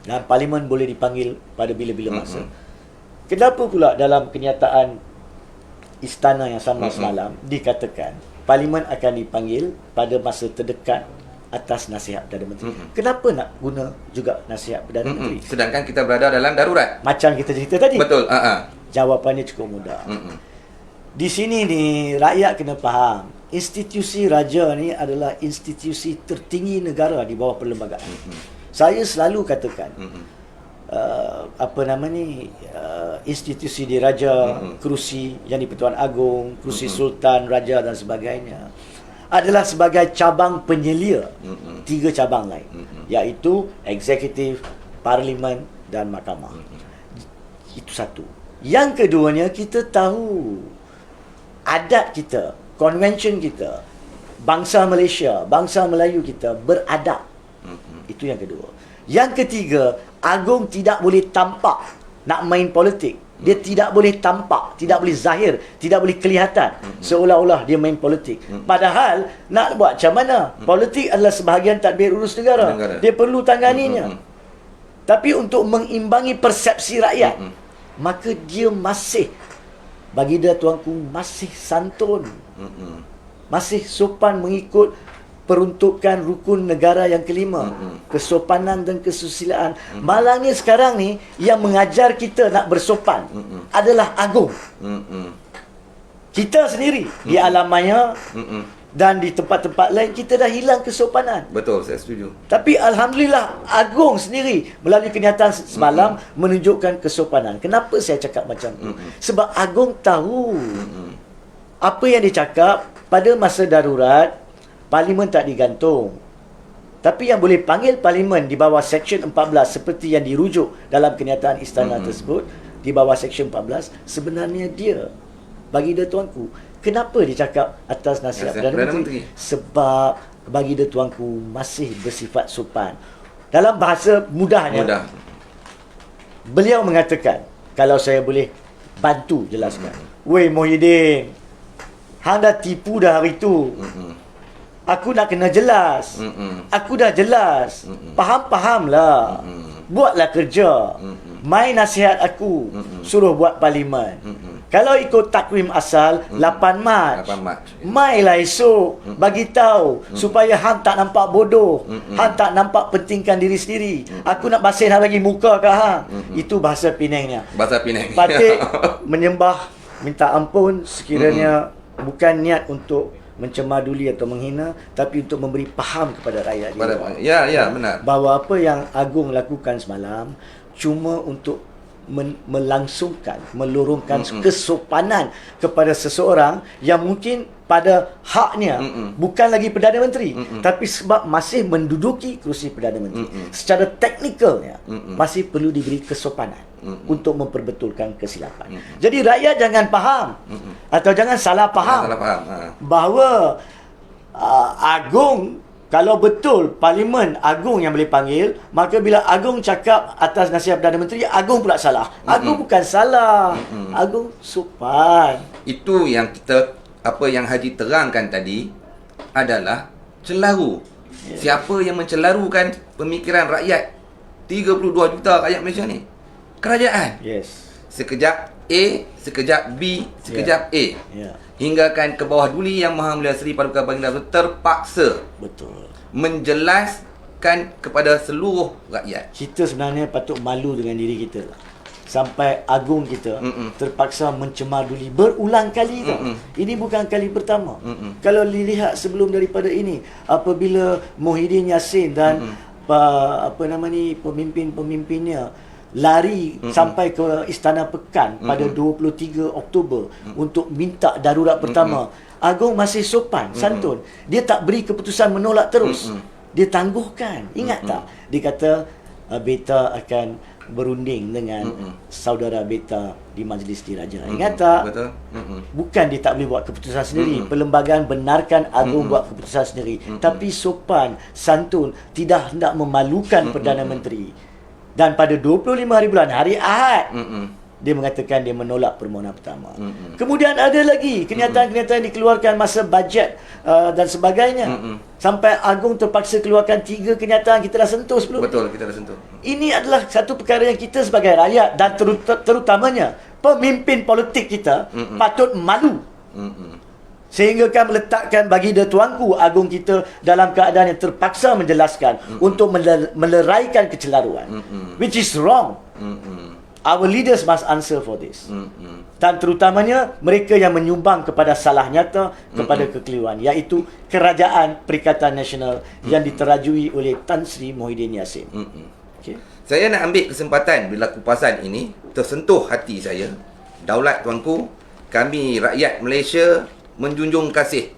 C: dan parlimen boleh dipanggil pada bila-bila masa, kenapa pula dalam kenyataan istana yang sama semalam dikatakan parlimen akan dipanggil pada masa terdekat atas nasihat Perdana Menteri? Kenapa nak guna juga nasihat Perdana Menteri?
A: sedangkan kita berada dalam darurat?
C: Macam kita cerita tadi.
A: Betul.
C: Jawapannya cukup mudah. Di sini ni rakyat kena faham, institusi raja ni adalah institusi tertinggi negara di bawah perlembagaan. Saya selalu katakan institusi diraja, kerusi yang di-Pertuan Agong, kerusi sultan, raja dan sebagainya, adalah sebagai cabang penyelia 3 cabang lain, iaitu eksekutif, parlimen dan mahkamah. Itu satu. Yang keduanya, kita tahu adat kita, konvensyen kita, bangsa Malaysia, bangsa Melayu kita beradab. Itu yang kedua. Yang ketiga, Agong tidak boleh tampak nak main politik. Dia tidak boleh tampak, tidak boleh zahir, tidak boleh kelihatan seolah-olah dia main politik. Padahal nak buat macam mana? Politik adalah sebahagian tadbir urus negara. Dia perlu tanganinya. Tapi untuk mengimbangi persepsi rakyat, maka dia masih, baginda tuanku, masih santun, masih sopan mengikut peruntukan rukun negara yang kelima, kesopanan dan kesusilaan. Malangnya sekarang ni yang mengajar kita nak bersopan adalah Agong. Kita sendiri di Alamaya dan di tempat-tempat lain, kita dah hilang kesopanan.
A: Betul, saya setuju.
C: Tapi Alhamdulillah, Agong sendiri melalui kenyataan semalam menunjukkan kesopanan. Kenapa saya cakap macam tu? Sebab Agong tahu apa yang dia cakap pada masa darurat. Parlimen tak digantung, tapi yang boleh panggil parlimen di bawah Seksyen 14 seperti yang dirujuk dalam kenyataan istana tersebut, di bawah Seksyen 14, sebenarnya dia, baginda tuanku. Kenapa dia cakap atas nasihat Perdana Menteri? Sebab baginda tuanku masih bersifat sopan. Dalam bahasa mudahnya, beliau mengatakan, kalau saya boleh bantu jelaskan, weh Muhyiddin, hang dah tipu dah hari tu. Aku nak kena jelas. Aku dah jelas. Faham-fahamlah. Buatlah kerja. Mai nasihat aku. Suruh buat parlimen. Kalau ikut takwim asal 8 Mac. Mailah esok. Bagi tahu supaya hang tak nampak bodoh. Hang tak nampak pentingkan diri sendiri. Aku nak basuh lagi muka ke hang. Itu bahasa Penangnya.
A: Bahasa Penang.
C: Patut menyembah, minta ampun sekiranya bukan niat untuk mencemar duli atau menghina, tapi untuk memberi faham kepada rakyat
A: Ya, benar.
C: Bahawa apa yang Agong lakukan semalam cuma untuk melangsungkan, melurungkan kesopanan kepada seseorang yang mungkin pada haknya bukan lagi Perdana Menteri, tapi sebab masih menduduki kerusi Perdana Menteri, secara teknikalnya masih perlu diberi kesopanan untuk memperbetulkan kesilapan. Jadi rakyat jangan faham atau jangan salah faham, bahawa Agong, kalau betul Parlimen Agong yang boleh panggil, maka bila Agong cakap atas nasihat Perdana Menteri, Agong pula salah. Agong bukan salah. Agong sopan.
A: Itu yang kita, apa yang Haji terangkan tadi adalah celaru. Siapa yang mencelarukan pemikiran rakyat 32 juta rakyat Malaysia ni? Kerajaan. Sekejap A, sekejap B, sekejap A. Hinggakan ke bawah duli Yang Maha Mulia Seri Paduka Baginda terpaksa menjelaskan kepada seluruh rakyat.
C: Kita sebenarnya patut malu dengan diri kita lah. Sampai Agong kita terpaksa mencemar duli berulang kali tau. Ini bukan kali pertama. Kalau dilihat sebelum daripada ini, apabila Muhyiddin Yassin dan pemimpin-pemimpinnya lari sampai ke Istana Pekan pada 23 Oktober untuk minta darurat pertama, Agong masih sopan, santun. Dia tak beri keputusan menolak terus. Dia tangguhkan. Ingat tak? Dia kata Beta akan berunding dengan saudara Beta di Majlis Diraja. Ingat tak?
A: Betul.
C: Bukan dia tak boleh buat keputusan sendiri. Perlembagaan benarkan Agong buat keputusan sendiri. Tapi sopan, santun, tidak hendak memalukan Perdana Menteri. Dan pada 25 hari bulan, hari Ahad, dia mengatakan dia menolak permohonan pertama. Kemudian ada lagi kenyataan-kenyataan dikeluarkan masa bajet dan sebagainya. Sampai Agong terpaksa keluarkan 3 kenyataan. Kita dah sentuh sebelum.
A: Betul, kita dah sentuh.
C: Ini adalah satu perkara yang kita sebagai rakyat dan terutamanya pemimpin politik kita patut malu. Sehingga kan meletakkan baginda tuanku Agong kita dalam keadaan yang terpaksa menjelaskan untuk meleraikan kecelaruan, which is wrong. Our leaders must answer for this. Dan terutamanya mereka yang menyumbang kepada salah nyata, kepada kekeliruan, iaitu Kerajaan Perikatan Nasional yang diterajui oleh Tan Sri Muhyiddin Yassin.
A: Saya nak ambil kesempatan bila kupasan ini tersentuh hati saya. Daulat tuanku, kami rakyat Malaysia menjunjung kasih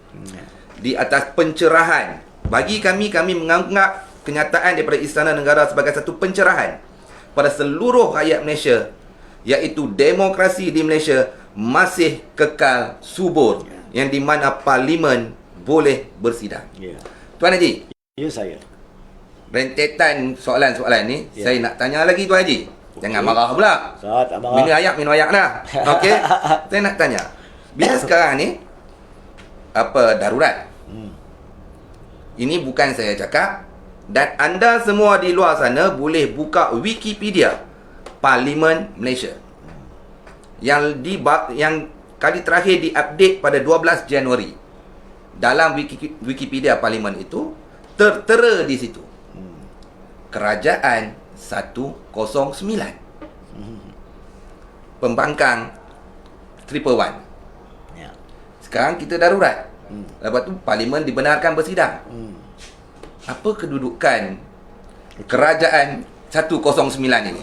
A: di atas pencerahan. Bagi kami menganggap kenyataan daripada Istana Negara sebagai satu pencerahan pada seluruh rakyat Malaysia, iaitu demokrasi di Malaysia masih kekal subur, yang di mana Parlimen boleh bersidang. Tuan Haji,
C: saya
A: rentetan soalan-soalan ni, saya nak tanya lagi Tuan Haji. Jangan marah pula. Minum ayak dah. Okey. Saya nak tanya, bila sekarang ni darurat. Ini bukan saya cakap, dan anda semua di luar sana boleh buka Wikipedia Parlimen Malaysia. Yang kali terakhir diupdate pada 12 Januari. Dalam Wikipedia Parlimen itu tertera di situ Kerajaan 109, Pembangkang 111. Sekarang kita darurat. Lepas tu Parlimen dibenarkan bersidang. Apa kedudukan Kerajaan 109 ini?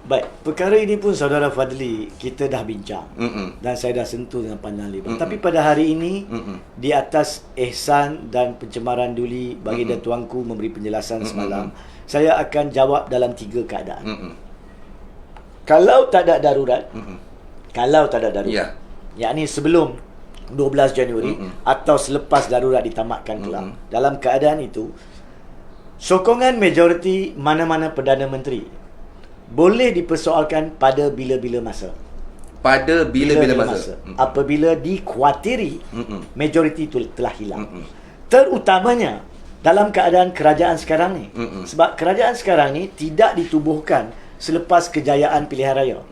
C: Baik, perkara ini pun Saudara Fadli kita dah bincang. Dan saya dah sentuh dengan panjang lebar. Tapi pada hari ini, di atas ihsan dan pencemaran duli baginda tuanku memberi penjelasan semalam, saya akan jawab dalam 3 keadaan. Kalau tak ada darurat, yakni sebelum 12 Januari atau selepas darurat ditamatkan kelak. Dalam keadaan itu, sokongan majoriti mana-mana Perdana Menteri boleh dipersoalkan pada bila-bila masa.
A: Pada bila-bila masa.
C: Apabila dikhawatiri majoriti itu telah hilang. Terutamanya dalam keadaan kerajaan sekarang ni. Sebab kerajaan sekarang ni tidak ditubuhkan selepas kejayaan pilihan raya.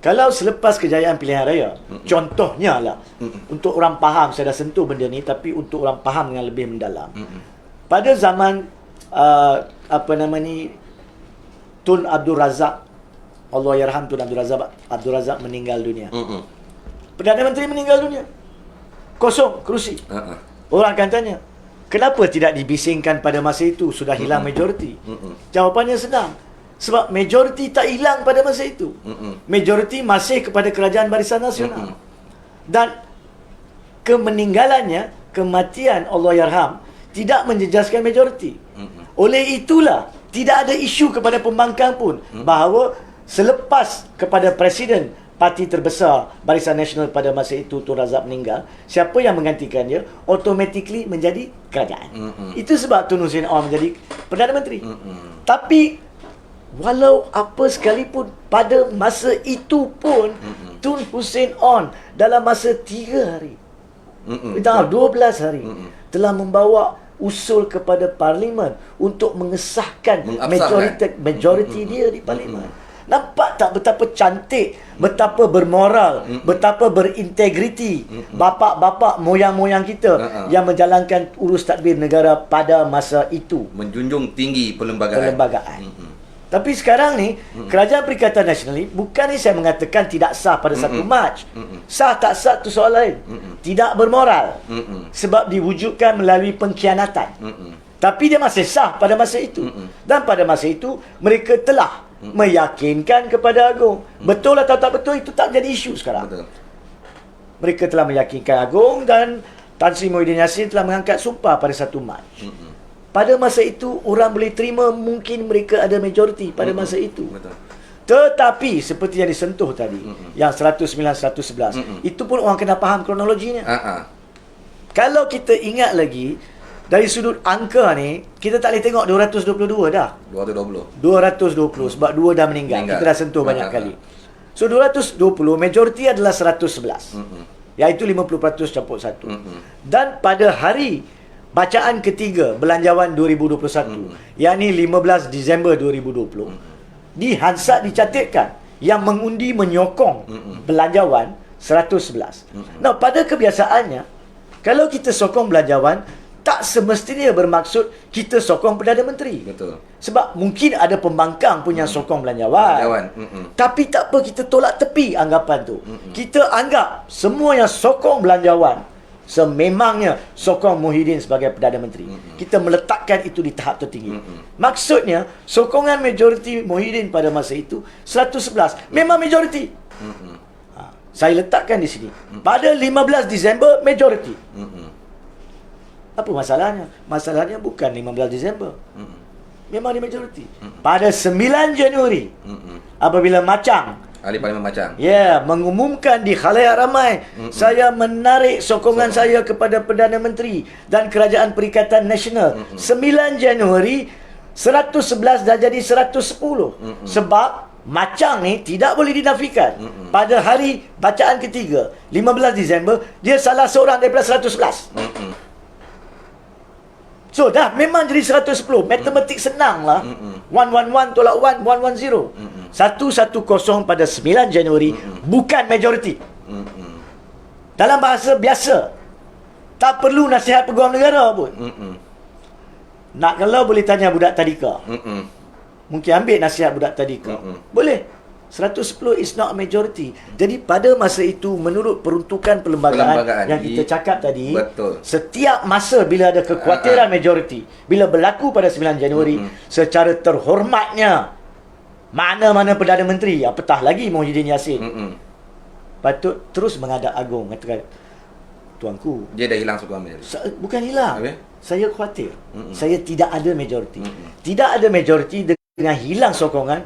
C: Kalau selepas kejayaan pilihan raya, contohnya lah, untuk orang faham, saya dah sentuh benda ni, tapi untuk orang faham dengan lebih mendalam. Pada zaman Tun Abdul Razak, Allahyarham Tun Abdul Razak meninggal dunia. Perdana Menteri meninggal dunia. Kosong kerusi. Orang akan tanya, kenapa tidak dibisingkan pada masa itu? Sudah hilang majoriti. Jawapannya senang. Sebab majoriti tak hilang pada masa itu. Majoriti masih kepada Kerajaan Barisan Nasional. Dan kemeninggalannya, kematian Allahyarham tidak menjejaskan majoriti. Oleh itulah tidak ada isu kepada pembangkang pun bahawa selepas kepada Presiden parti terbesar Barisan Nasional pada masa itu Tun Razak meninggal, siapa yang menggantikan dia automatically menjadi kerajaan. Itu sebab Tun Hussein Onn menjadi Perdana Menteri. Tapi walau apa sekalipun pada masa itu pun Tun Hussein Onn dalam masa 3 hari 12 hari telah membawa usul kepada Parlimen untuk mengesahkan majoriti dia di Parlimen. Nampak tak betapa cantik, betapa bermoral, betapa berintegriti bapa-bapa moyang-moyang kita yang menjalankan urus tadbir negara pada masa itu.
A: Menjunjung tinggi perlembagaan.
C: Tapi sekarang ni Kerajaan Perikatan Nasional ni, bukan ni saya mengatakan tidak sah pada 1 Mac. Sah tak sah tu soal lain. Tidak bermoral. Sebab diwujudkan melalui pengkhianatan. Tapi dia masih sah pada masa itu. Dan pada masa itu mereka telah meyakinkan kepada Agong. Betul atau tak betul itu tak jadi isu sekarang.
A: Betul.
C: Mereka telah meyakinkan Agong dan Tan Sri Muhyiddin Yassin telah mengangkat sumpah pada 1 Mac. Pada masa itu orang boleh terima mungkin mereka ada majoriti pada masa itu.
A: Betul.
C: Tetapi seperti yang disentuh tadi, yang 109-111, itu pun orang kena faham kronologinya. Kalau kita ingat lagi dari sudut angka ni, kita tak boleh tengok 222 dah. 220 sebab 2 dah meninggal. Kita dah sentuh banyak kali. So 220 majoriti adalah 111. Iaitu 50% campur 1. Dan pada hari bacaan ketiga Belanjawan 2021, yakni 15 Disember 2020, di Hansard dicatatkan yang mengundi menyokong Belanjawan 111. Nah, pada kebiasaannya kalau kita sokong Belanjawan, tak semestinya bermaksud kita sokong Perdana Menteri.
A: Betul.
C: Sebab mungkin ada pembangkang pun yang sokong Belanjawan. Tapi tak apa, kita tolak tepi anggapan tu. Kita anggap semua yang sokong Belanjawan sememangnya sokong Muhyiddin sebagai Perdana Menteri. Kita meletakkan itu di tahap tertinggi. Maksudnya sokongan majoriti Muhyiddin pada masa itu 111 memang majoriti. Saya letakkan di sini. Pada 15 Disember majoriti. Apa masalahnya? Masalahnya bukan 15 Disember. Memang dia majoriti. Pada 9 Januari apabila Macang,
A: Ahli Parlimen Macang,
C: mengumumkan di khalayak ramai, saya menarik sokongan saya kepada Perdana Menteri dan Kerajaan Perikatan Nasional. 9 Januari 111 dah jadi 110. Sebab Macang ni tidak boleh dinafikan. Pada hari bacaan ketiga 15 Disember, dia salah seorang daripada 111. So dah memang jadi 110. Matematik senang lah. 111 tolak 1, 110. 110 pada 9 Januari bukan majoriti. Dalam bahasa biasa, tak perlu nasihat peguam negara pun. Nak kalau boleh tanya budak tadika. Mungkin ambil nasihat budak tadika. Boleh. 110 is not a majority. Jadi pada masa itu menurut peruntukan perlembagaan yang kita cakap tadi,
A: betul,
C: setiap masa bila ada kekhawatiran majoriti, bila berlaku pada 9 Januari, secara terhormatnya mana-mana Perdana Menteri, apatah lagi Muhyiddin Yassin, patut terus menghadap Agong, katakan, tuanku,
A: dia dah hilang sokongan majoriti.
C: Bukan hilang. Saya khawatir. Saya tidak ada majoriti. Tidak ada majoriti dengan hilang sokongan,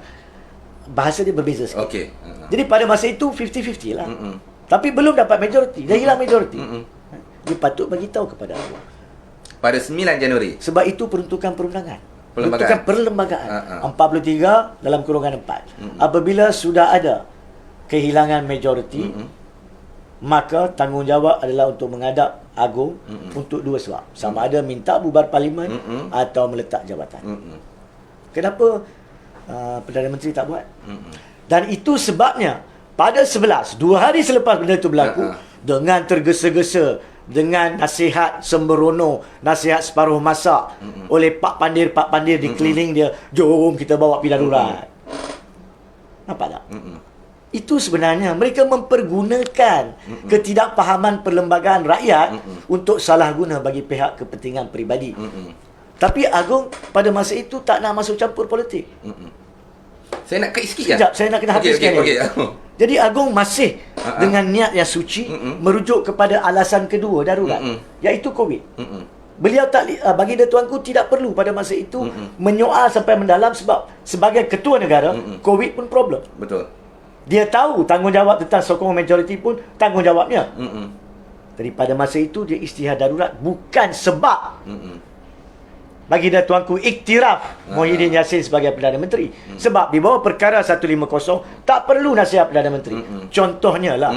C: bahasa dia berbeza sikit. Jadi pada masa itu 50-50 lah. Tapi belum dapat majoriti, dah hilang majoriti. Dia patut bagi tahu kepada Agong.
A: Pada 9 Januari.
C: Sebab itu peruntukan perlembagaan. 43 dalam kurungan 4. Apabila sudah ada kehilangan majoriti, maka tanggungjawab adalah untuk menghadap Agong untuk dua sebab. Sama ada minta bubar Parlimen atau meletak jabatan. Kenapa Perdana Menteri tak buat? Dan itu sebabnya pada 11, 2 hari selepas benda itu berlaku, dengan tergesa-gesa, dengan nasihat sembrono, nasihat separuh masak oleh Pak Pandir di keliling dia, jom kita bawa pergi darurat. Nampak tak? Itu sebenarnya mereka mempergunakan ketidakpahaman perlembagaan rakyat untuk salah guna bagi pihak kepentingan peribadi. Tapi Agong pada masa itu tak nak masuk campur politik.
A: Saya nak kait sikit
C: Sekejap, saya nak kena habiskan ni.
A: Okey.
C: Jadi Agong masih dengan niat yang suci merujuk kepada alasan kedua darurat, iaitu COVID. Beliau tak bagi dia tuanku tidak perlu pada masa itu menyoal sampai mendalam, sebab sebagai ketua negara COVID pun problem.
A: Betul.
C: Dia tahu tanggungjawab tentang sokongan majoriti pun tanggungjawabnya. Jadi pada masa itu dia isytihar darurat bukan sebab bagi dia tuanku iktiraf Muhyiddin Yassin sebagai Perdana Menteri. Sebab di bawah perkara 150 tak perlu nasihat Perdana Menteri. Contohnya lah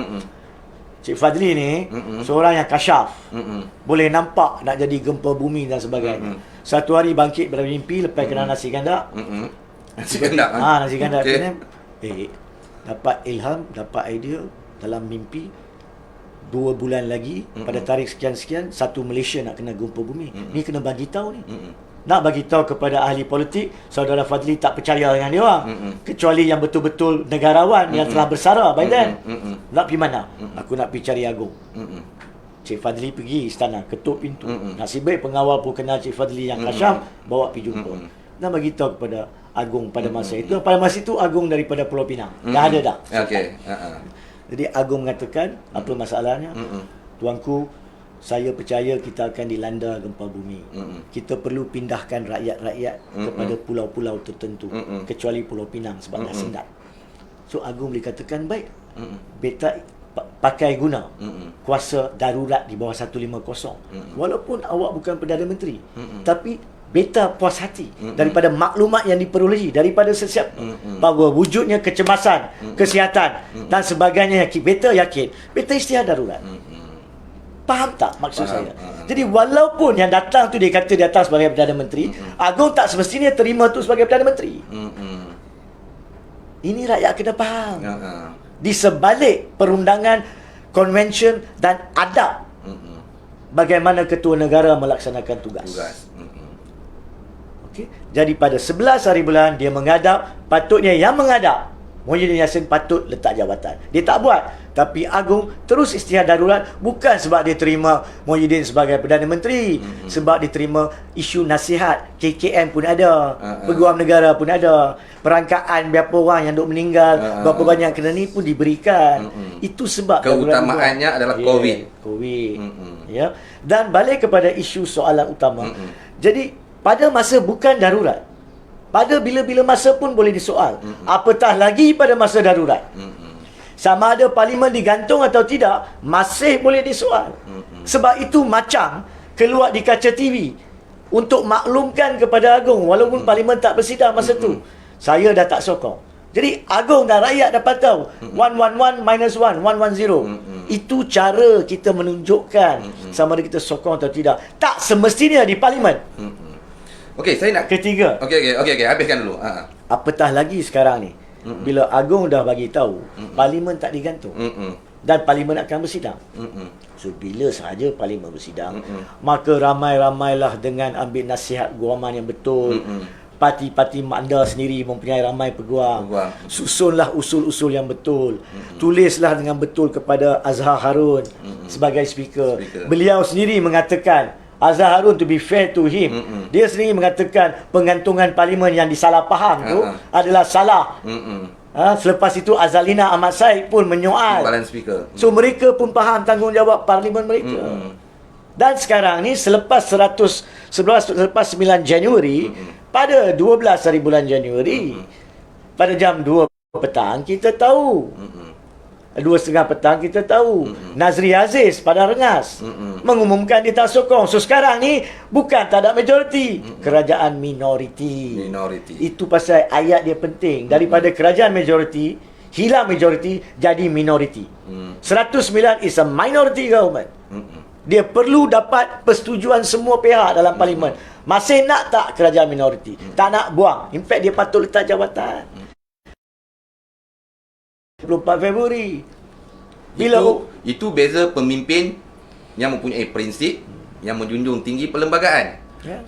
C: Cik Fadli ni seorang yang kasyaf, boleh nampak nak jadi gempa bumi dan sebagainya. Satu hari bangkit daripada mimpi lepas kena nasi gandak.
A: Nasi gandak.
C: Nasi gandak okay. Dapat ilham, dapat idea dalam mimpi. 2 bulan lagi pada tarikh sekian-sekian satu Malaysia nak kena gempa bumi. Ni kena bagi tahu ni. Nak bagi tahu kepada ahli politik, saudara Fadli tak percaya dengan dia orang. Kecuali yang betul-betul negarawan yang telah bersara by then. Nak pergi mana? Aku nak pergi cari Agong. Cik Fadli pergi istana, ketuk pintu. Nasib baik pengawal pun kenal Cik Fadli yang kasyaf, bawa pergi jumpa. Dan bagi tahu kepada Agong pada masa itu. Pada masa itu Agong daripada Pulau Pinang. Dah ada dah.
A: Okey.
C: Jadi Agong mengatakan, apa masalahnya? Tuanku, saya percaya kita akan dilanda gempa bumi. Kita perlu pindahkan rakyat-rakyat kepada pulau-pulau tertentu, kecuali Pulau Pinang sebab dah sendat. So Agong boleh katakan, baik, beta pakai guna kuasa darurat di bawah 150. Walaupun awak bukan Perdana Menteri, tapi beta puas hati daripada maklumat yang diperolehi daripada sesiapa bahawa wujudnya kecemasan, kesihatan dan sebagainya. Beta yakin beta isytihar darurat. Faham tak maksud saya? Jadi walaupun yang datang tu dia kata dia datang sebagai Perdana Menteri, Agong tak semestinya terima tu sebagai Perdana Menteri. Ini rakyat kena faham. Di sebalik perundangan, konvensyen dan adab bagaimana ketua negara melaksanakan tugas. Okay. Jadi pada 11 hari bulan dia menghadap, patutnya yang menghadap Muhyiddin Yassin patut letak jawatan. Dia tak buat. Tapi Agong terus isytihar darurat bukan sebab dia terima Muhyiddin sebagai Perdana Menteri, sebab dia terima isu nasihat. KKM pun ada, Peguam Negara pun ada, perangkaan berapa orang yang duk meninggal, berapa banyak kena ni pun diberikan. Itu sebab
A: keutamaannya adalah COVID.
C: Ya. Dan balik kepada isu soalan utama. Jadi pada masa bukan darurat, pada bila-bila masa pun boleh disoal. Apatah lagi pada masa darurat. Sama ada parlimen digantung atau tidak, masih boleh disoal. Sebab itu macam keluar di kaca TV untuk maklumkan kepada Agong, walaupun parlimen tak bersidang masa tu, saya dah tak sokong. Jadi Agong dan rakyat dapat tahu 111 minus 1 110. Itu cara kita menunjukkan sama ada kita sokong atau tidak. Tak semestinya di parlimen.
A: Okey, saya nak
C: ketiga.
A: Okey, habiskan dulu.
C: Apatah lagi sekarang ni, bila Agong dah bagi tahu parlimen tak digantung dan parlimen akan bersidang. So bila sahaja parlimen bersidang, maka ramai-ramailah dengan ambil nasihat guaman yang betul. Parti-parti anda sendiri mempunyai ramai peguam. Susunlah usul-usul yang betul. Tulislah dengan betul kepada Azhar Harun sebagai speaker. Beliau sendiri mengatakan, Azhar Harun, to be fair to him, dia sendiri mengatakan pengantungan parlimen yang disalah faham tu adalah salah. Selepas itu Azalina Ahmad Said pun menyoal. So mereka pun faham tanggungjawab parlimen mereka. Dan sekarang ni selepas 9 Januari, pada 12 hari bulan Januari, pada jam 2 petang kita tahu, 2:30 petang kita tahu, Nazri Aziz pada Rengas mengumumkan dia tak sokong. So sekarang ni bukan tak ada majoriti, kerajaan minoriti. Itu pasal ayat dia penting. Daripada kerajaan majoriti, hilang majoriti, jadi minoriti. 109 is a minority government. Dia perlu dapat persetujuan semua pihak dalam parlimen. Masih nak tak kerajaan minoriti? Tak nak, buang. In fact dia patut letak jawatan. 24 Februari. Bila
A: itu beza pemimpin yang mempunyai prinsip, yang menjunjung tinggi perlembagaan.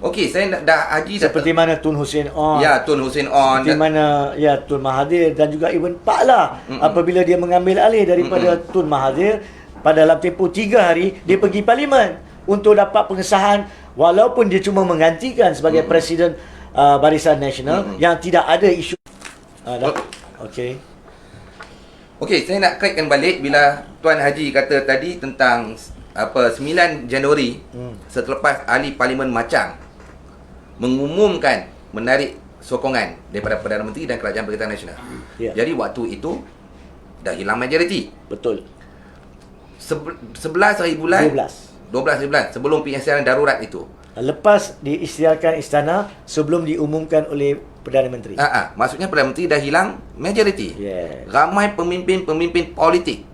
A: Okey, saya dah haji
C: seperti mana Tun Hussein On.
A: Ya, Tun Hussein On.
C: Seperti mana Tun Mahathir dan juga Ibn Pak lah. Apabila dia mengambil alih daripada Tun Mahathir, pada dalam tempoh 3 hari dia pergi parlimen untuk dapat pengesahan, walaupun dia cuma menggantikan sebagai Presiden Barisan Nasional yang tidak ada isu. Dah. Okey.
A: Okey, saya nak kaitkan balik bila Tuan Haji kata tadi tentang 9 Januari selepas Ahli Parlimen Macang mengumumkan menarik sokongan daripada Perdana Menteri dan Kerajaan Perikatan Nasional. Jadi waktu itu dah hilang majoriti.
C: Betul.
A: 11 hari bulan 12 hari bulan sebelum pengisytiharan darurat itu.
C: Lepas diisytiharkan istana sebelum diumumkan oleh Perdana Menteri.
A: Maksudnya Perdana Menteri dah hilang majoriti. Ramai pemimpin politik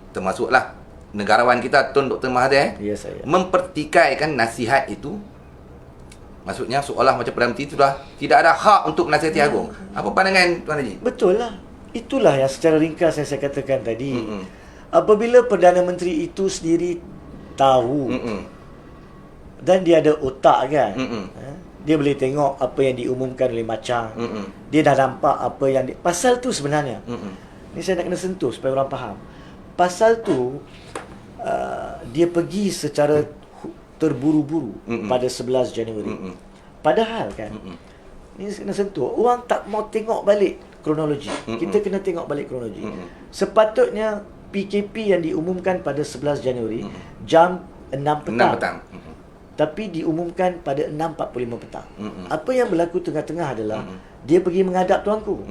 A: termasuklah negarawan kita Tun Dr. Mahathir mempertikaikan nasihat itu. Maksudnya seolah macam Perdana Menteri itu dah tidak ada hak untuk menasihati agung. Apa pandangan Tuan Haji?
C: Betul lah. Itulah yang secara ringkas yang saya katakan tadi. Apabila Perdana Menteri itu sendiri tahu dan dia ada otak kan, dia boleh tengok apa yang diumumkan oleh Macang. Dia dah nampak apa yang pasal tu sebenarnya. Ni saya nak kena sentuh supaya orang faham. Pasal tu dia pergi secara terburu-buru pada 11 Januari. Padahal kan, ni kena sentuh. Orang tak mau tengok balik kronologi. Kita kena tengok balik kronologi. Sepatutnya PKP yang diumumkan pada 11 Januari jam 6 petang. Tapi diumumkan pada 6.45 petang. Apa yang berlaku tengah-tengah adalah dia pergi menghadap tuanku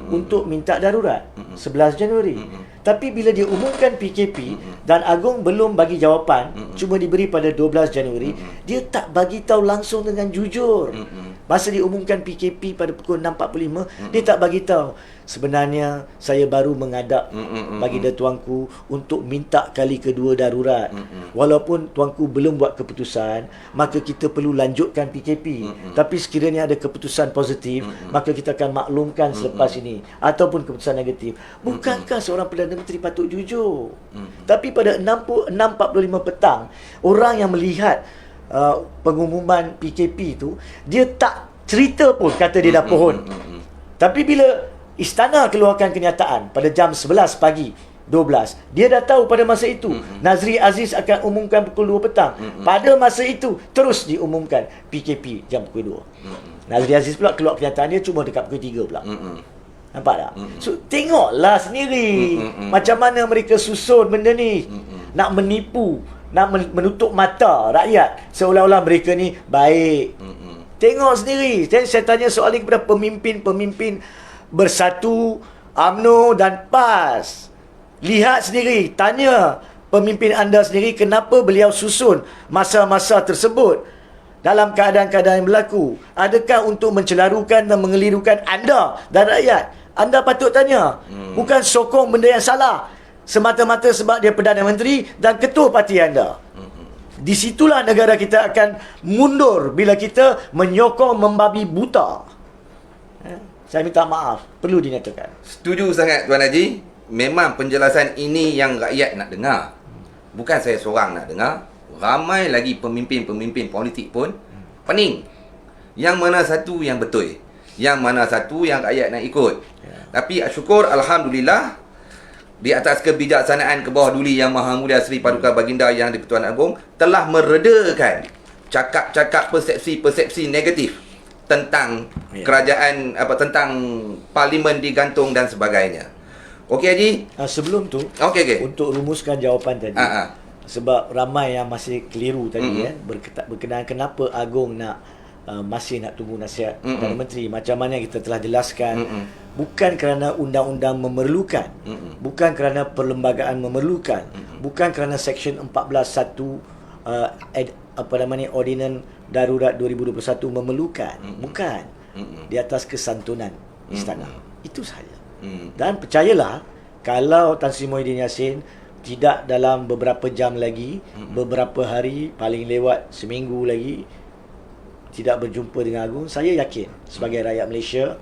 C: untuk minta darurat 11 Januari. Tapi bila dia umumkan PKP dan Agong belum bagi jawapan, cuma diberi pada 12 Januari, dia tak bagi tahu langsung dengan jujur. Masa diumumkan PKP pada pukul 6.45, dia tak bagi tahu. Sebenarnya saya baru menghadap baginda tuanku untuk minta kali kedua darurat. Walaupun tuanku belum buat keputusan, maka kita perlu lanjutkan PKP. Tapi sekiranya ada keputusan positif, maka kita akan maklumkan selepas ini. Ataupun keputusan negatif. Bukankah seorang Perdana Menteri patut jujur? Tapi pada 6.45 petang, orang yang melihat pengumuman PKP itu, dia tak cerita pun kata dia dah pohon. Tapi bila istana keluarkan kenyataan pada jam 11 pagi 12, dia dah tahu pada masa itu Nazri Aziz akan umumkan pukul 2 petang. Pada masa itu terus diumumkan PKP jam pukul 2. Nazri Aziz pula keluar kenyataan dia cuma dekat pukul 3 pula. Nampak tak? So tengoklah sendiri macam mana mereka susun benda ni. Nak menipu, nak menutup mata rakyat seolah-olah mereka ni baik. Tengok sendiri. Saya tanya soal ni kepada pemimpin-pemimpin Bersatu, UMNO dan PAS. Lihat sendiri, tanya pemimpin anda sendiri kenapa beliau susun masa-masa tersebut dalam keadaan-keadaan yang berlaku. Adakah untuk mencelarukan dan mengelirukan anda dan rakyat? Anda patut tanya. Bukan sokong benda yang salah semata-mata sebab dia Perdana Menteri dan ketua parti anda. Di situlah negara kita akan mundur bila kita menyokong membabi buta. Saya minta maaf, perlu dinyatakan.
A: Setuju sangat Tuan Haji. Memang penjelasan ini yang rakyat nak dengar. Bukan saya seorang nak dengar. Ramai lagi pemimpin-pemimpin politik pun pening. Yang mana satu yang betul, yang mana satu yang rakyat nak ikut. Tapi syukur Alhamdulillah, di atas kebijaksanaan ke bawah duli Yang Maha Mulia Seri Paduka Baginda Yang di-Pertuan Agong telah meredakan cakap-cakap persepsi-persepsi negatif tentang kerajaan, tentang parlimen digantung dan sebagainya. Okey Haji?
C: Sebelum tu, untuk rumuskan jawapan tadi, sebab ramai yang masih keliru tadi berkenaan kenapa Agong nak masih nak tunggu nasihat Perdana Menteri. Macam mana kita telah jelaskan, bukan kerana undang-undang memerlukan, bukan kerana perlembagaan memerlukan, bukan kerana Seksyen 14.1 Ordinan Darurat 2021 memerlukan. Bukan. Di atas kesantunan istana. Itu sahaja. Dan percayalah, kalau Tan Sri Muhyiddin Yassin tidak dalam beberapa jam lagi, beberapa hari, paling lewat seminggu lagi, tidak berjumpa dengan Agong, saya yakin sebagai rakyat Malaysia,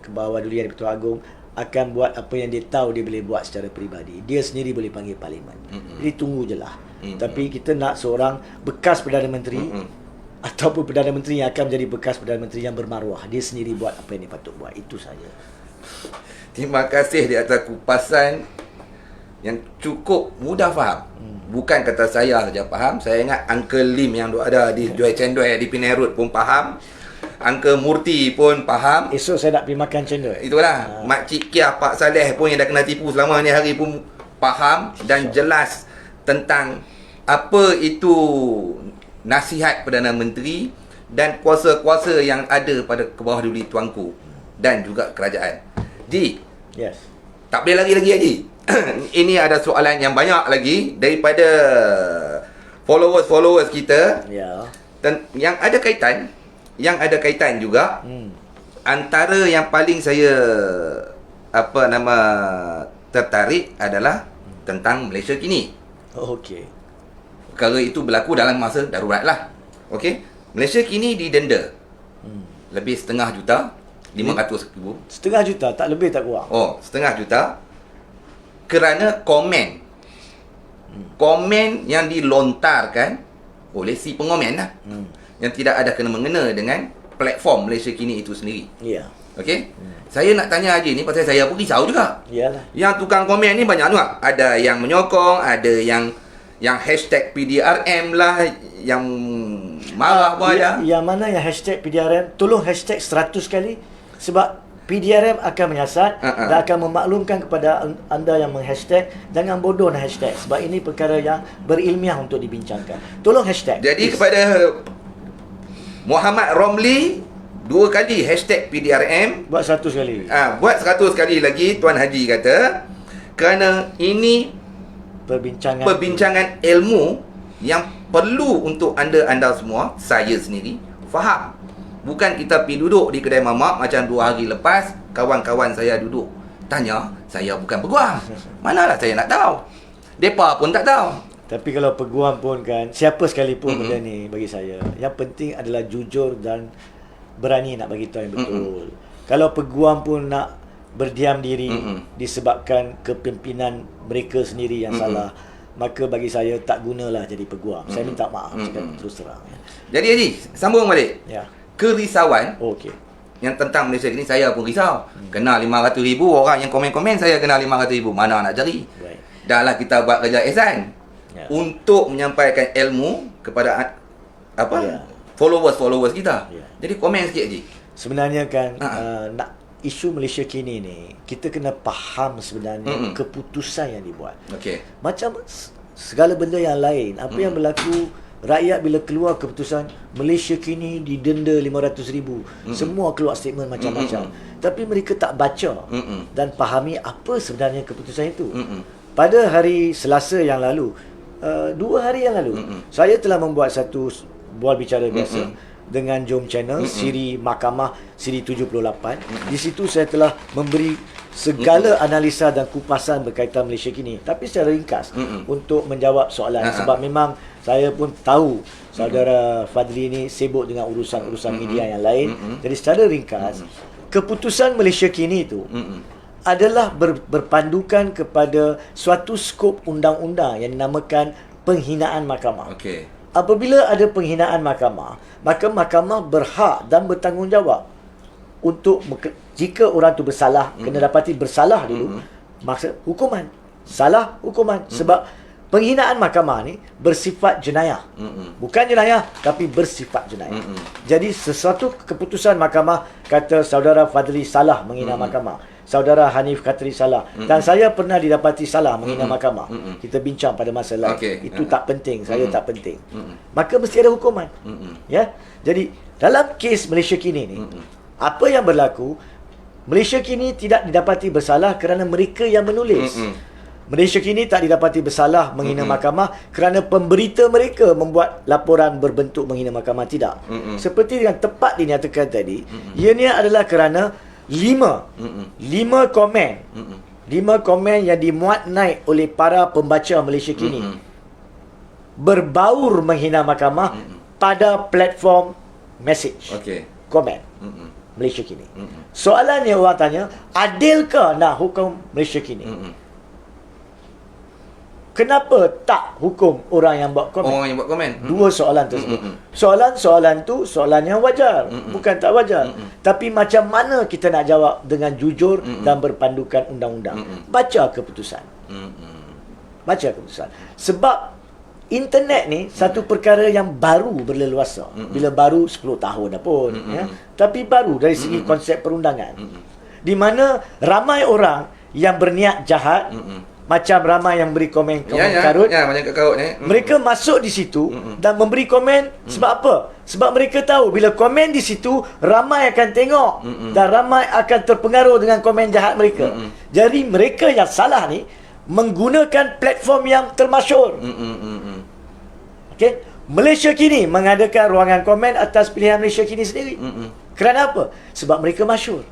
C: ke bawah duli Yang di-Pertuan Agong, akan buat apa yang dia tahu dia boleh buat secara peribadi. Dia sendiri boleh panggil parlimen. Jadi tunggu je lah. Tapi kita nak seorang bekas Perdana Menteri ataupun Perdana Menteri yang akan menjadi bekas Perdana Menteri yang bermaruah. Dia sendiri buat apa yang dia patut buat. Itu saja.
A: Terima kasih di atas kupasan yang cukup mudah faham. Bukan kata saya saja faham. Saya ingat Uncle Lim yang ada di Joy Cendoi di Penang Road pun faham. Uncle Murti pun faham.
C: Esok saya nak pergi makan cendol.
A: Itulah, Makcik Kiah, Pak Saleh pun yang dah kena tipu selama ni hari pun faham dan jelas tentang apa itu nasihat Perdana Menteri dan kuasa-kuasa yang ada pada ke bawah duli tuanku dan juga kerajaan. Ji,
C: Yes.
A: tak boleh lagi-lagi Haji. Ini ada soalan yang banyak lagi daripada followers kita
C: Ya.
A: yang ada kaitan juga. Antara yang paling saya tertarik adalah tentang Malaysia kini.
C: Okey.
A: Perkara itu berlaku dalam masa darurat lah. Okey. Malaysia kini didenda lebih 500,000.
C: Setengah juta, tak lebih tak kurang.
A: Oh, 500,000 kerana komen yang dilontarkan oleh si pengomen lah. Yang tidak ada kena-mengena dengan platform Malaysia kini itu sendiri.
C: Ya.
A: Okey? Saya nak tanya Haji ni pasal saya pun risau juga.
C: Iyalah.
A: Yang tukang komen ni banyak juga. Ada yang menyokong, ada yang hashtag PDRM lah, yang marah pun ada.
C: Yang mana yang hashtag PDRM, tolong hashtag 100 kali sebab PDRM akan menyiasat dan akan memaklumkan kepada anda yang menghashtag, jangan bodoh nak hashtag sebab ini perkara yang berilmiah untuk dibincangkan. Tolong hashtag.
A: Jadi kepada Muhammad Romli 2 kali hashtag PDRM.
C: Buat 100 kali.
A: Buat 100 kali lagi Tuan Haji kata, kerana ini perbincangan ilmu yang perlu untuk anda semua, saya sendiri faham. Bukan kita pergi duduk di kedai mamak macam 2 hari lepas kawan-kawan saya duduk tanya, saya bukan peguam. Manalah saya nak tahu. Depa pun tak tahu.
C: Tapi kalau peguam pun kan, siapa sekalipun benda ni bagi saya, yang penting adalah jujur dan berani nak bagi tahu yang betul. Kalau peguam pun nak berdiam diri disebabkan kepimpinan mereka sendiri yang salah, maka bagi saya tak gunalah jadi peguam. Saya minta maaf cakap terus terang.
A: Jadi Haji, sambung balik.
C: Ya.
A: Kerisauan
C: Okey.
A: yang tentang Malaysia ni saya pun risau. Kena 500,000 orang yang komen-komen, saya kena 500,000. Mana nak cari?
C: Baik.
A: Dah lah kita buat kerja ihsan untuk menyampaikan ilmu kepada followers kita. Jadi komen sikit je.
C: Sebenarnya kan nak isu Malaysia kini ni, kita kena faham sebenarnya keputusan yang dibuat.
A: Okey.
C: Macam segala benda yang lain, apa yang berlaku, rakyat bila keluar keputusan Malaysia kini didenda 500,000, semua keluar statement macam-macam. Tapi mereka tak baca dan fahami apa sebenarnya keputusan itu. Pada hari Selasa yang lalu, 2 hari yang lalu, saya telah membuat satu bual bicara biasa dengan Jom Channel, siri Mahkamah, siri 78. Di situ saya telah memberi segala analisa dan kupasan berkaitan Malaysia kini, tapi secara ringkas untuk menjawab soalan. Sebab memang saya pun tahu saudara Fadli ni sibuk dengan urusan-urusan media yang lain. Jadi secara ringkas, keputusan Malaysia kini itu adalah berpandukan kepada suatu skop undang-undang yang dinamakan penghinaan mahkamah.
A: Okey.
C: Apabila ada penghinaan mahkamah, maka mahkamah berhak dan bertanggungjawab untuk jika orang tu bersalah, kena dapati bersalah dulu, maksud hukuman. Salah, hukuman. Sebab penghinaan mahkamah ni bersifat jenayah. Bukan jenayah, tapi bersifat jenayah. Jadi sesuatu keputusan mahkamah kata saudara Fadli salah menghina mahkamah, saudara Hanif Khatri salah, dan saya pernah didapati salah menghina mahkamah. Kita bincang pada masa lain. Itu tak penting, saya tak penting. Maka mesti ada hukuman. Ya. Jadi dalam kes Malaysia kini ni, apa yang berlaku, Malaysia kini tidak didapati bersalah kerana mereka yang menulis. Malaysia kini tak didapati bersalah menghina mahkamah kerana pemberita mereka membuat laporan berbentuk menghina mahkamah. Tidak. Seperti yang tepat dinyatakan tadi, ianya adalah kerana 5 komen 5 komen yang dimuat naik oleh para pembaca Malaysia kini berbaur menghina mahkamah pada platform message. Komen Malaysia kini. Soalan yang orang tanya, adilkah nak hukum Malaysia kini? Kenapa tak hukum orang yang buat komen?
A: Orang yang buat komen.
C: Dua soalan tersebut. Soalan-soalan tu soalan yang wajar, bukan tak wajar. Tapi macam mana kita nak jawab dengan jujur dan berpandukan undang-undang? Baca keputusan. Baca keputusan. Sebab internet ni satu perkara yang baru berleluasa. Bila baru 10 tahun dah pun, ya. Tapi baru dari segi konsep perundangan. Di mana ramai orang yang berniat jahat, macam ramai yang beri komen karut.
A: Ya, macam kat karut ni.
C: Mereka masuk di situ dan memberi komen sebab apa? Sebab mereka tahu bila komen di situ ramai akan tengok dan ramai akan terpengaruh dengan komen jahat mereka. Jadi mereka yang salah ni menggunakan platform yang termasyhur. Okey, Malaysia Kini mengadakan ruangan komen atas pilihan Malaysia Kini sendiri. Kerana apa? Sebab mereka masyhur.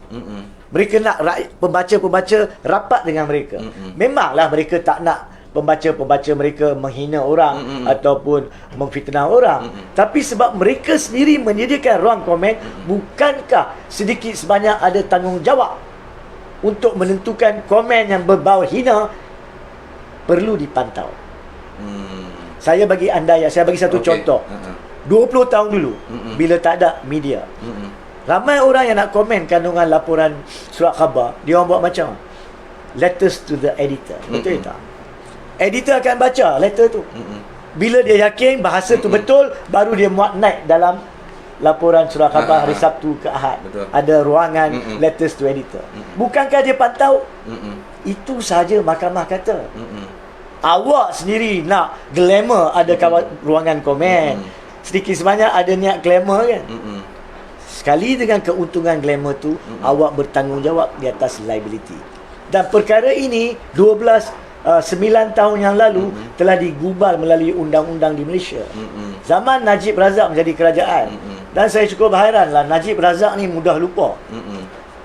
C: Mereka nak pembaca-pembaca rapat dengan mereka. Memanglah mereka tak nak pembaca-pembaca mereka menghina orang ataupun memfitnah orang. Tapi sebab mereka sendiri menyediakan ruang komen, bukankah sedikit sebanyak ada tanggungjawab untuk menentukan komen yang berbau hina perlu dipantau. Saya bagi satu contoh. 20 tahun dulu, bila tak ada media, ramai orang yang nak komen kandungan laporan surat khabar, dia orang buat macam letters to the editor. Betul tak? Editor akan baca letter tu. Bila dia yakin bahasa tu betul, baru dia muat naik dalam laporan surat khabar hari Sabtu ke Ahad.
A: Betul.
C: Ada ruangan letters to editor. Bukankah dia pantau? Itu sahaja mahkamah kata. Awak sendiri nak glamour ada ruangan komen. Sedikit sebanyak ada niat glamour kan? Sekali dengan keuntungan glamour tu, awak bertanggungjawab di atas liability. Dan perkara ini 9 tahun yang lalu telah digubal melalui undang-undang di Malaysia. Zaman Najib Razak menjadi kerajaan. Dan saya cukup hairanlah, Najib Razak ni mudah lupa.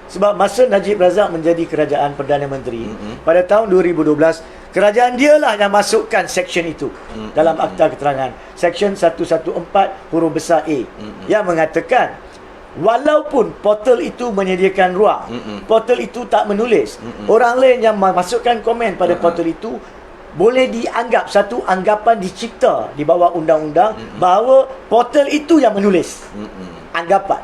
C: Sebab masa Najib Razak menjadi kerajaan Perdana Menteri, pada tahun 2012, kerajaan dialah yang masukkan seksyen itu dalam Akta Keterangan. Seksyen 114 huruf besar A yang mengatakan walaupun portal itu menyediakan ruang, portal itu tak menulis, orang lain yang memasukkan komen pada portal itu boleh dianggap satu anggapan dicipta di bawah undang-undang bahawa portal itu yang menulis anggapan.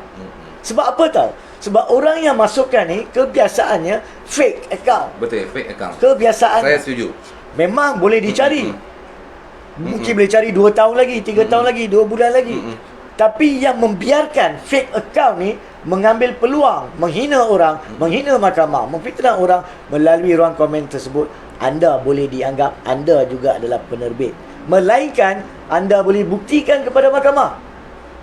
C: Sebab apa tahu? Sebab orang yang masukkan ni kebiasaannya fake account.
A: Betul, fake account.
C: Kebiasaan.
A: Saya setuju.
C: Memang boleh dicari. Mungkin boleh cari 2 tahun lagi, 3 tahun lagi, 2 bulan lagi. Tapi yang membiarkan fake account ni mengambil peluang menghina orang, menghina mahkamah, memfitnah orang melalui ruang komen tersebut, anda boleh dianggap anda juga adalah penerbit. Melainkan anda boleh buktikan kepada mahkamah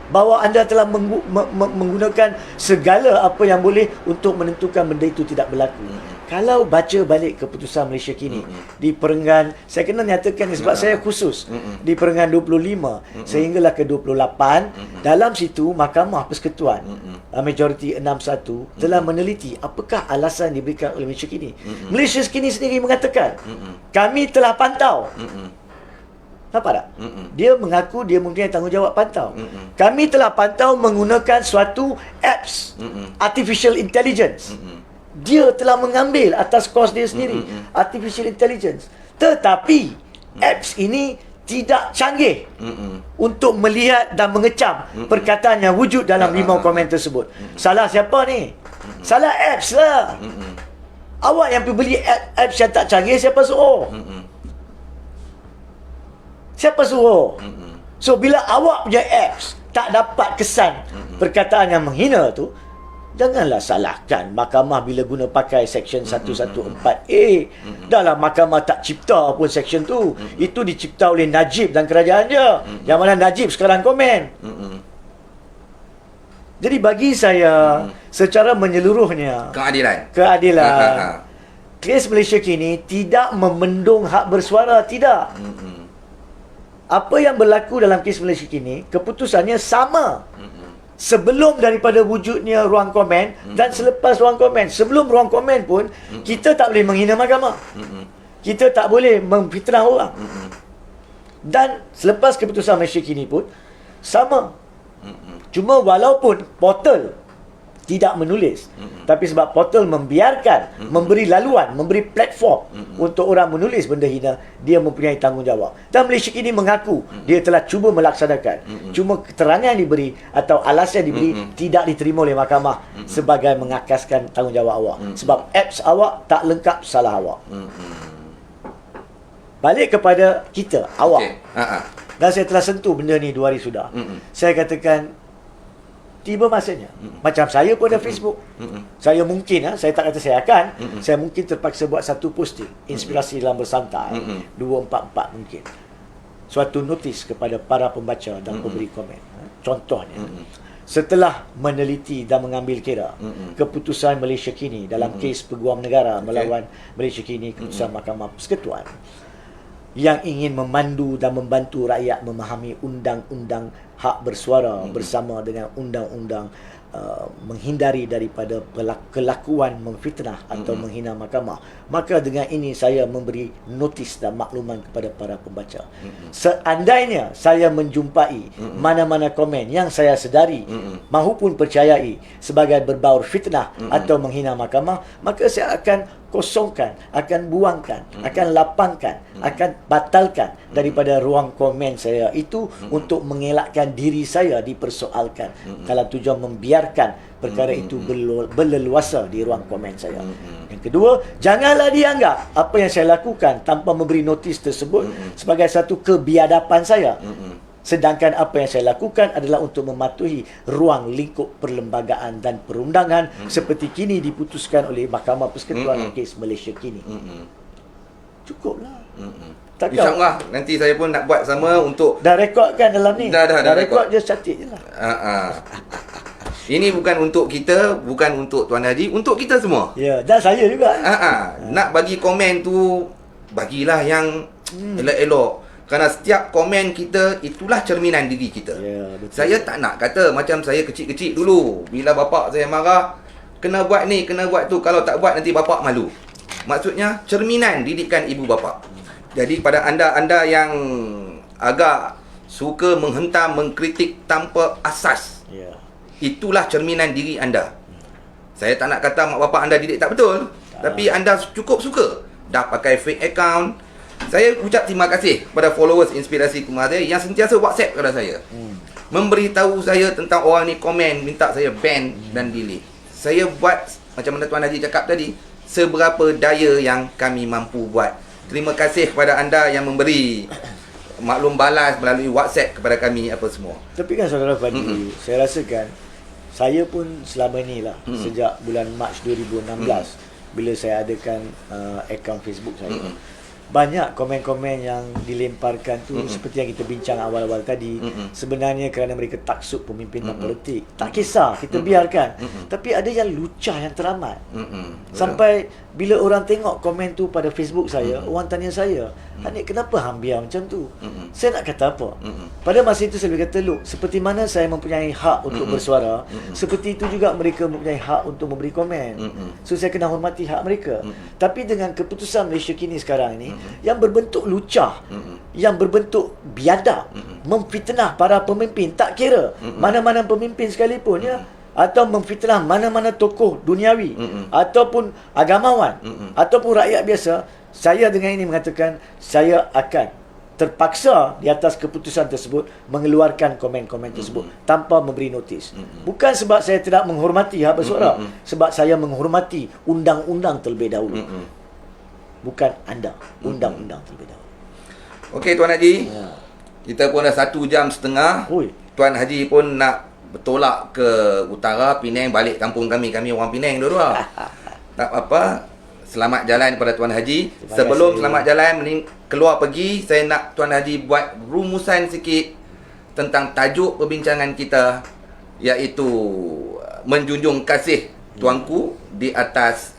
C: bahawa anda telah menggunakan segala apa yang boleh untuk menentukan benda itu tidak berlaku. Kalau baca balik keputusan Malaysia Kini di perenggan, saya kena nyatakan ni sebab saya khusus di perenggan 25 sehinggalah ke 28, dalam situ Mahkamah Persekutuan majoriti 6-1 telah meneliti apakah alasan diberikan oleh Malaysia Kini. Malaysia Kini sendiri mengatakan kami telah pantau. Nampak tak? Dia mengaku dia mempunyai tanggungjawab pantau. Kami telah pantau menggunakan suatu apps artificial intelligence. Dia telah mengambil atas kos dia sendiri artificial intelligence. Tetapi apps ini tidak canggih untuk melihat dan mengecam perkataan yang wujud dalam 5 komen tersebut. Salah siapa ni? Salah apps lah. Awak yang pergi beli apps yang tak canggih, siapa suruh? Siapa suruh? So bila awak punya apps tak dapat kesan perkataan yang menghina tu, janganlah salahkan mahkamah bila guna pakai seksyen 114A. Dalam mahkamah tak cipta pun seksyen tu. Itu dicipta oleh Najib dan kerajaan dia. Yang mana Najib sekarang komen. Jadi bagi saya secara menyeluruhnya keadilan kes Malaysia Kini tidak memendung hak bersuara, tidak. Apa yang berlaku dalam kes Malaysia Kini, keputusannya sama sebelum daripada wujudnya ruang komen dan selepas ruang komen. Sebelum ruang komen pun kita tak boleh menghina mahkamah, kita tak boleh memfitnah orang. Dan selepas keputusan Malaysia Kini pun sama. Cuma walaupun portal tidak menulis, tapi sebab portal membiarkan, memberi laluan, memberi platform untuk orang menulis benda hina, dia mempunyai tanggungjawab. Dan Malaysia Kini mengaku dia telah cuba melaksanakan. Cuma keterangan yang diberi atau alasan yang diberi tidak diterima oleh mahkamah sebagai mengakaskan tanggungjawab awak. Sebab apps awak tak lengkap, salah awak. balik kepada kita, awak.
A: Okey.
C: Dan saya telah sentuh benda ni 2 hari sudah. Saya katakan tiba masanya. Macam saya pun ada Facebook. Saya mungkin, saya tak kata saya akan, saya mungkin terpaksa buat satu posting, inspirasi dalam bersantai, 244 mungkin. Suatu notis kepada para pembaca dan pemberi komen. Contohnya, setelah meneliti dan mengambil kira keputusan Malaysia kini dalam kes peguam negara melawan Malaysia kini, keputusan Mahkamah Persekutuan yang ingin memandu dan membantu rakyat memahami undang-undang hak bersuara bersama dengan undang-undang menghindari daripada kelakuan memfitnah atau menghina mahkamah, maka dengan ini saya memberi notis dan makluman kepada para pembaca. Seandainya saya menjumpai mana-mana komen yang saya sedari mahupun percayai sebagai berbaur fitnah atau menghina mahkamah, maka saya akan kosongkan, akan buangkan, akan lapangkan, akan batalkan daripada ruang komen saya itu untuk mengelakkan diri saya dipersoalkan dalam tujuan membiarkan perkara itu berleluasa di ruang komen saya. Yang kedua, janganlah dianggap apa yang saya lakukan tanpa memberi notis tersebut sebagai satu kebiadaban saya. Sedangkan apa yang saya lakukan adalah untuk mematuhi ruang lingkup perlembagaan dan perundangan seperti kini diputuskan oleh Mahkamah Persekutuan kes Malaysia kini. Cukuplah. Takkan
A: InsyaAllah nanti saya pun nak buat sama untuk
C: dah rekod kan dalam ni.
A: Dah
C: rekod je, cantik je lah.
A: Ini bukan untuk kita, bukan untuk Tuan Haji, untuk kita semua.
C: Ya, dan saya juga.
A: Nak bagi komen tu, bagilah yang elok-elok. Kerana setiap komen kita, itulah cerminan diri kita.
C: Ya, betul.
A: Saya tak nak kata macam saya kecil-kecil dulu. Bila bapak saya marah, kena buat ni, kena buat tu. Kalau tak buat, nanti bapak malu. Maksudnya, cerminan didikan ibu bapa. Jadi, pada anda-anda yang agak suka menghentam, mengkritik tanpa asas, itulah cerminan diri anda. Saya tak nak kata mak bapak anda didik tak betul, tapi anda cukup suka dah pakai fake account. Saya ucap terima kasih kepada followers Inspirasi Kumahathir yang sentiasa WhatsApp kepada saya, memberitahu saya tentang orang ni komen, minta saya ban dan delete. Saya buat macam mana Tuan Haji cakap tadi, seberapa daya yang kami mampu buat. Terima kasih kepada anda yang memberi maklum balas melalui WhatsApp kepada kami apa semua.
C: Tapi kan saudara Fadli, saya rasakan saya pun selama ni lah, sejak bulan Mac 2016 bila saya adakan akaun Facebook saya, banyak komen-komen yang dilemparkan tu seperti yang kita bincang awal-awal tadi, sebenarnya kerana mereka taksub pemimpin dan politik. Tak kisah, kita biarkan. Tapi ada yang lucah yang teramat. Sampai bila orang tengok komen tu pada Facebook saya, orang tanya saya, "Hanif, kenapa hang biar macam tu?" Saya nak kata apa? Pada masa itu saya boleh kata, "Look, seperti mana saya mempunyai hak untuk bersuara, seperti itu juga mereka mempunyai hak untuk memberi komen. So saya kena hormati hak mereka." Tapi dengan keputusan Malaysia kini sekarang ini yang berbentuk lucah, yang berbentuk biadab, memfitnah para pemimpin, tak kira mana-mana pemimpin sekalipun, ya, atau memfitnah mana-mana tokoh duniawi ataupun agamawan ataupun rakyat biasa, saya dengan ini mengatakan saya akan terpaksa di atas keputusan tersebut mengeluarkan komen-komen tersebut tanpa memberi notis. Bukan sebab saya tidak menghormati hak bersuara, sebab saya menghormati undang-undang terlebih dahulu. Bukan anda, undang-undang terlebih dahulu.
A: Okey Tuan Haji, kita pun dah 1 jam setengah. Tuan Haji pun nak bertolak ke utara, Penang, balik kampung kami. Kami orang Penang dua-dua. Tak apa-apa. Selamat jalan kepada Tuan Haji. Sebelum selamat jalan, keluar pergi, saya nak Tuan Haji buat rumusan sikit tentang tajuk perbincangan kita, iaitu menjunjung kasih tuanku di atas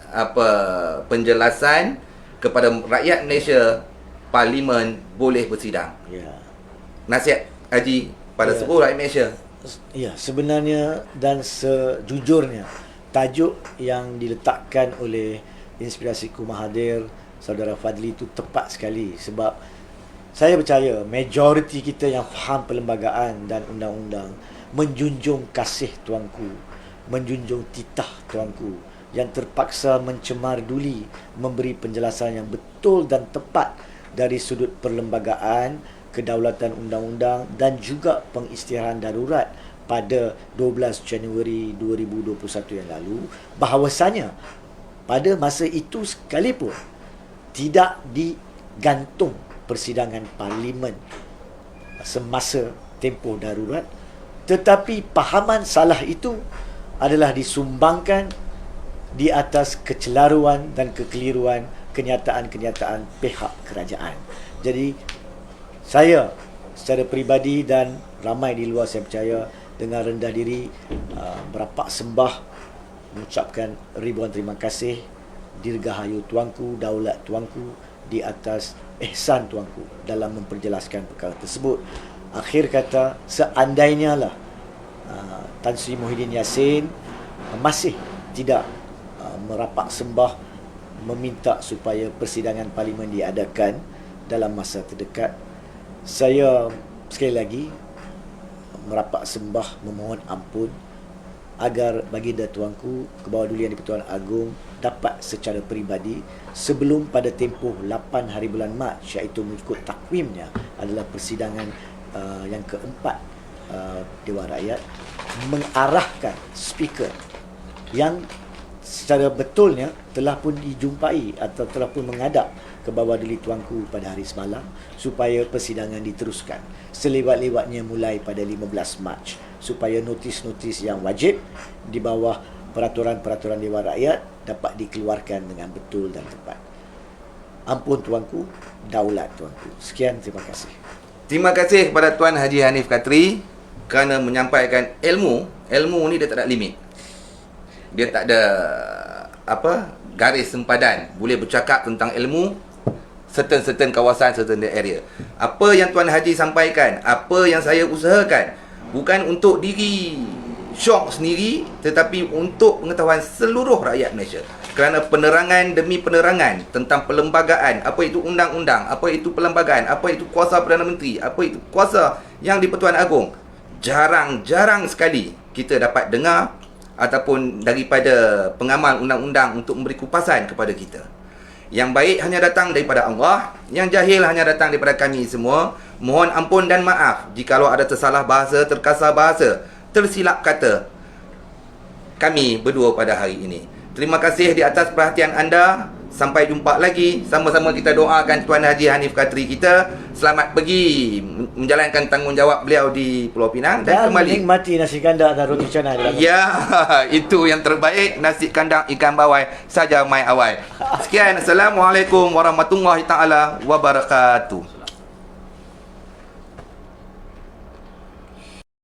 A: penjelasan kepada rakyat Malaysia, Parlimen boleh bersidang. Nasihat Haji pada seluruh rakyat Malaysia.
C: Ya, sebenarnya dan sejujurnya tajuk yang diletakkan oleh Inspirasi Kumahathir Saudara Fadli itu tepat sekali, sebab saya percaya majoriti kita yang faham perlembagaan dan undang-undang menjunjung kasih tuanku, menjunjung titah tuanku, yang terpaksa mencemar duli memberi penjelasan yang betul dan tepat dari sudut perlembagaan, kedaulatan undang-undang dan juga pengisytiharan darurat pada 12 Januari 2021 yang lalu, bahawasanya pada masa itu sekalipun tidak digantung persidangan parlimen semasa tempoh darurat, tetapi pahaman salah itu adalah disumbangkan di atas kecelaruan dan kekeliruan kenyataan-kenyataan pihak kerajaan. Jadi saya secara peribadi dan ramai di luar, saya percaya, dengan rendah diri merapak sembah, mengucapkan ribuan terima kasih, dirgahayu tuanku, daulat tuanku, di atas ihsan tuanku dalam memperjelaskan perkara tersebut. Akhir kata, seandainya lah Tan Sri Muhyiddin Yassin masih tidak merapak sembah meminta supaya persidangan parlimen diadakan dalam masa terdekat, saya sekali lagi merapak sembah memohon ampun agar baginda tuanku Kebawah Duli Yang di-Pertuan Agong dapat secara peribadi sebelum pada tempoh 8 hari bulan Mac, iaitu mengikut takwimnya adalah persidangan yang keempat Dewan Rakyat, mengarahkan speaker yang secara betulnya telah pun dijumpai atau telah pun menghadap ke Bawah Duli tuanku pada hari semalam supaya persidangan diteruskan selewat-lewatnya mulai pada 15 Mac, supaya notis-notis yang wajib di bawah peraturan-peraturan Dewan Rakyat dapat dikeluarkan dengan betul dan tepat. Ampun tuanku, daulat tuanku. Sekian, terima kasih.
A: Terima kasih kepada Tuan Haji Hanif Katri kerana menyampaikan ilmu. Ilmu ni dia tak ada limit. Dia tak ada garis sempadan. Boleh bercakap tentang ilmu certain kawasan, certain area. Apa yang Tuan Haji sampaikan, apa yang saya usahakan, bukan untuk diri syok sendiri, tetapi untuk pengetahuan seluruh rakyat Malaysia. Kerana penerangan demi penerangan tentang perlembagaan, apa itu undang-undang, apa itu perlembagaan, apa itu kuasa Perdana Menteri, apa itu kuasa yang di-Pertuan Agong, jarang sekali kita dapat dengar ataupun daripada pengamal undang-undang untuk memberi kupasan kepada kita. Yang baik hanya datang daripada Allah, yang jahil hanya datang daripada kami semua. Mohon ampun dan maaf jikalau ada tersalah bahasa, terkasar bahasa, tersilap kata kami berdua pada hari ini. Terima kasih di atas perhatian anda. Sampai jumpa lagi. Sama-sama kita doakan Tuan Haji Hanif Katri kita selamat pergi menjalankan tanggungjawab beliau di Pulau Pinang dan kembali
C: menikmati nasi kandar dan roti canai.
A: Ya, itu yang terbaik. Nasi kandang ikan bawai saja mai awal. Sekian. Assalamualaikum warahmatullahi taala wabarakatuh.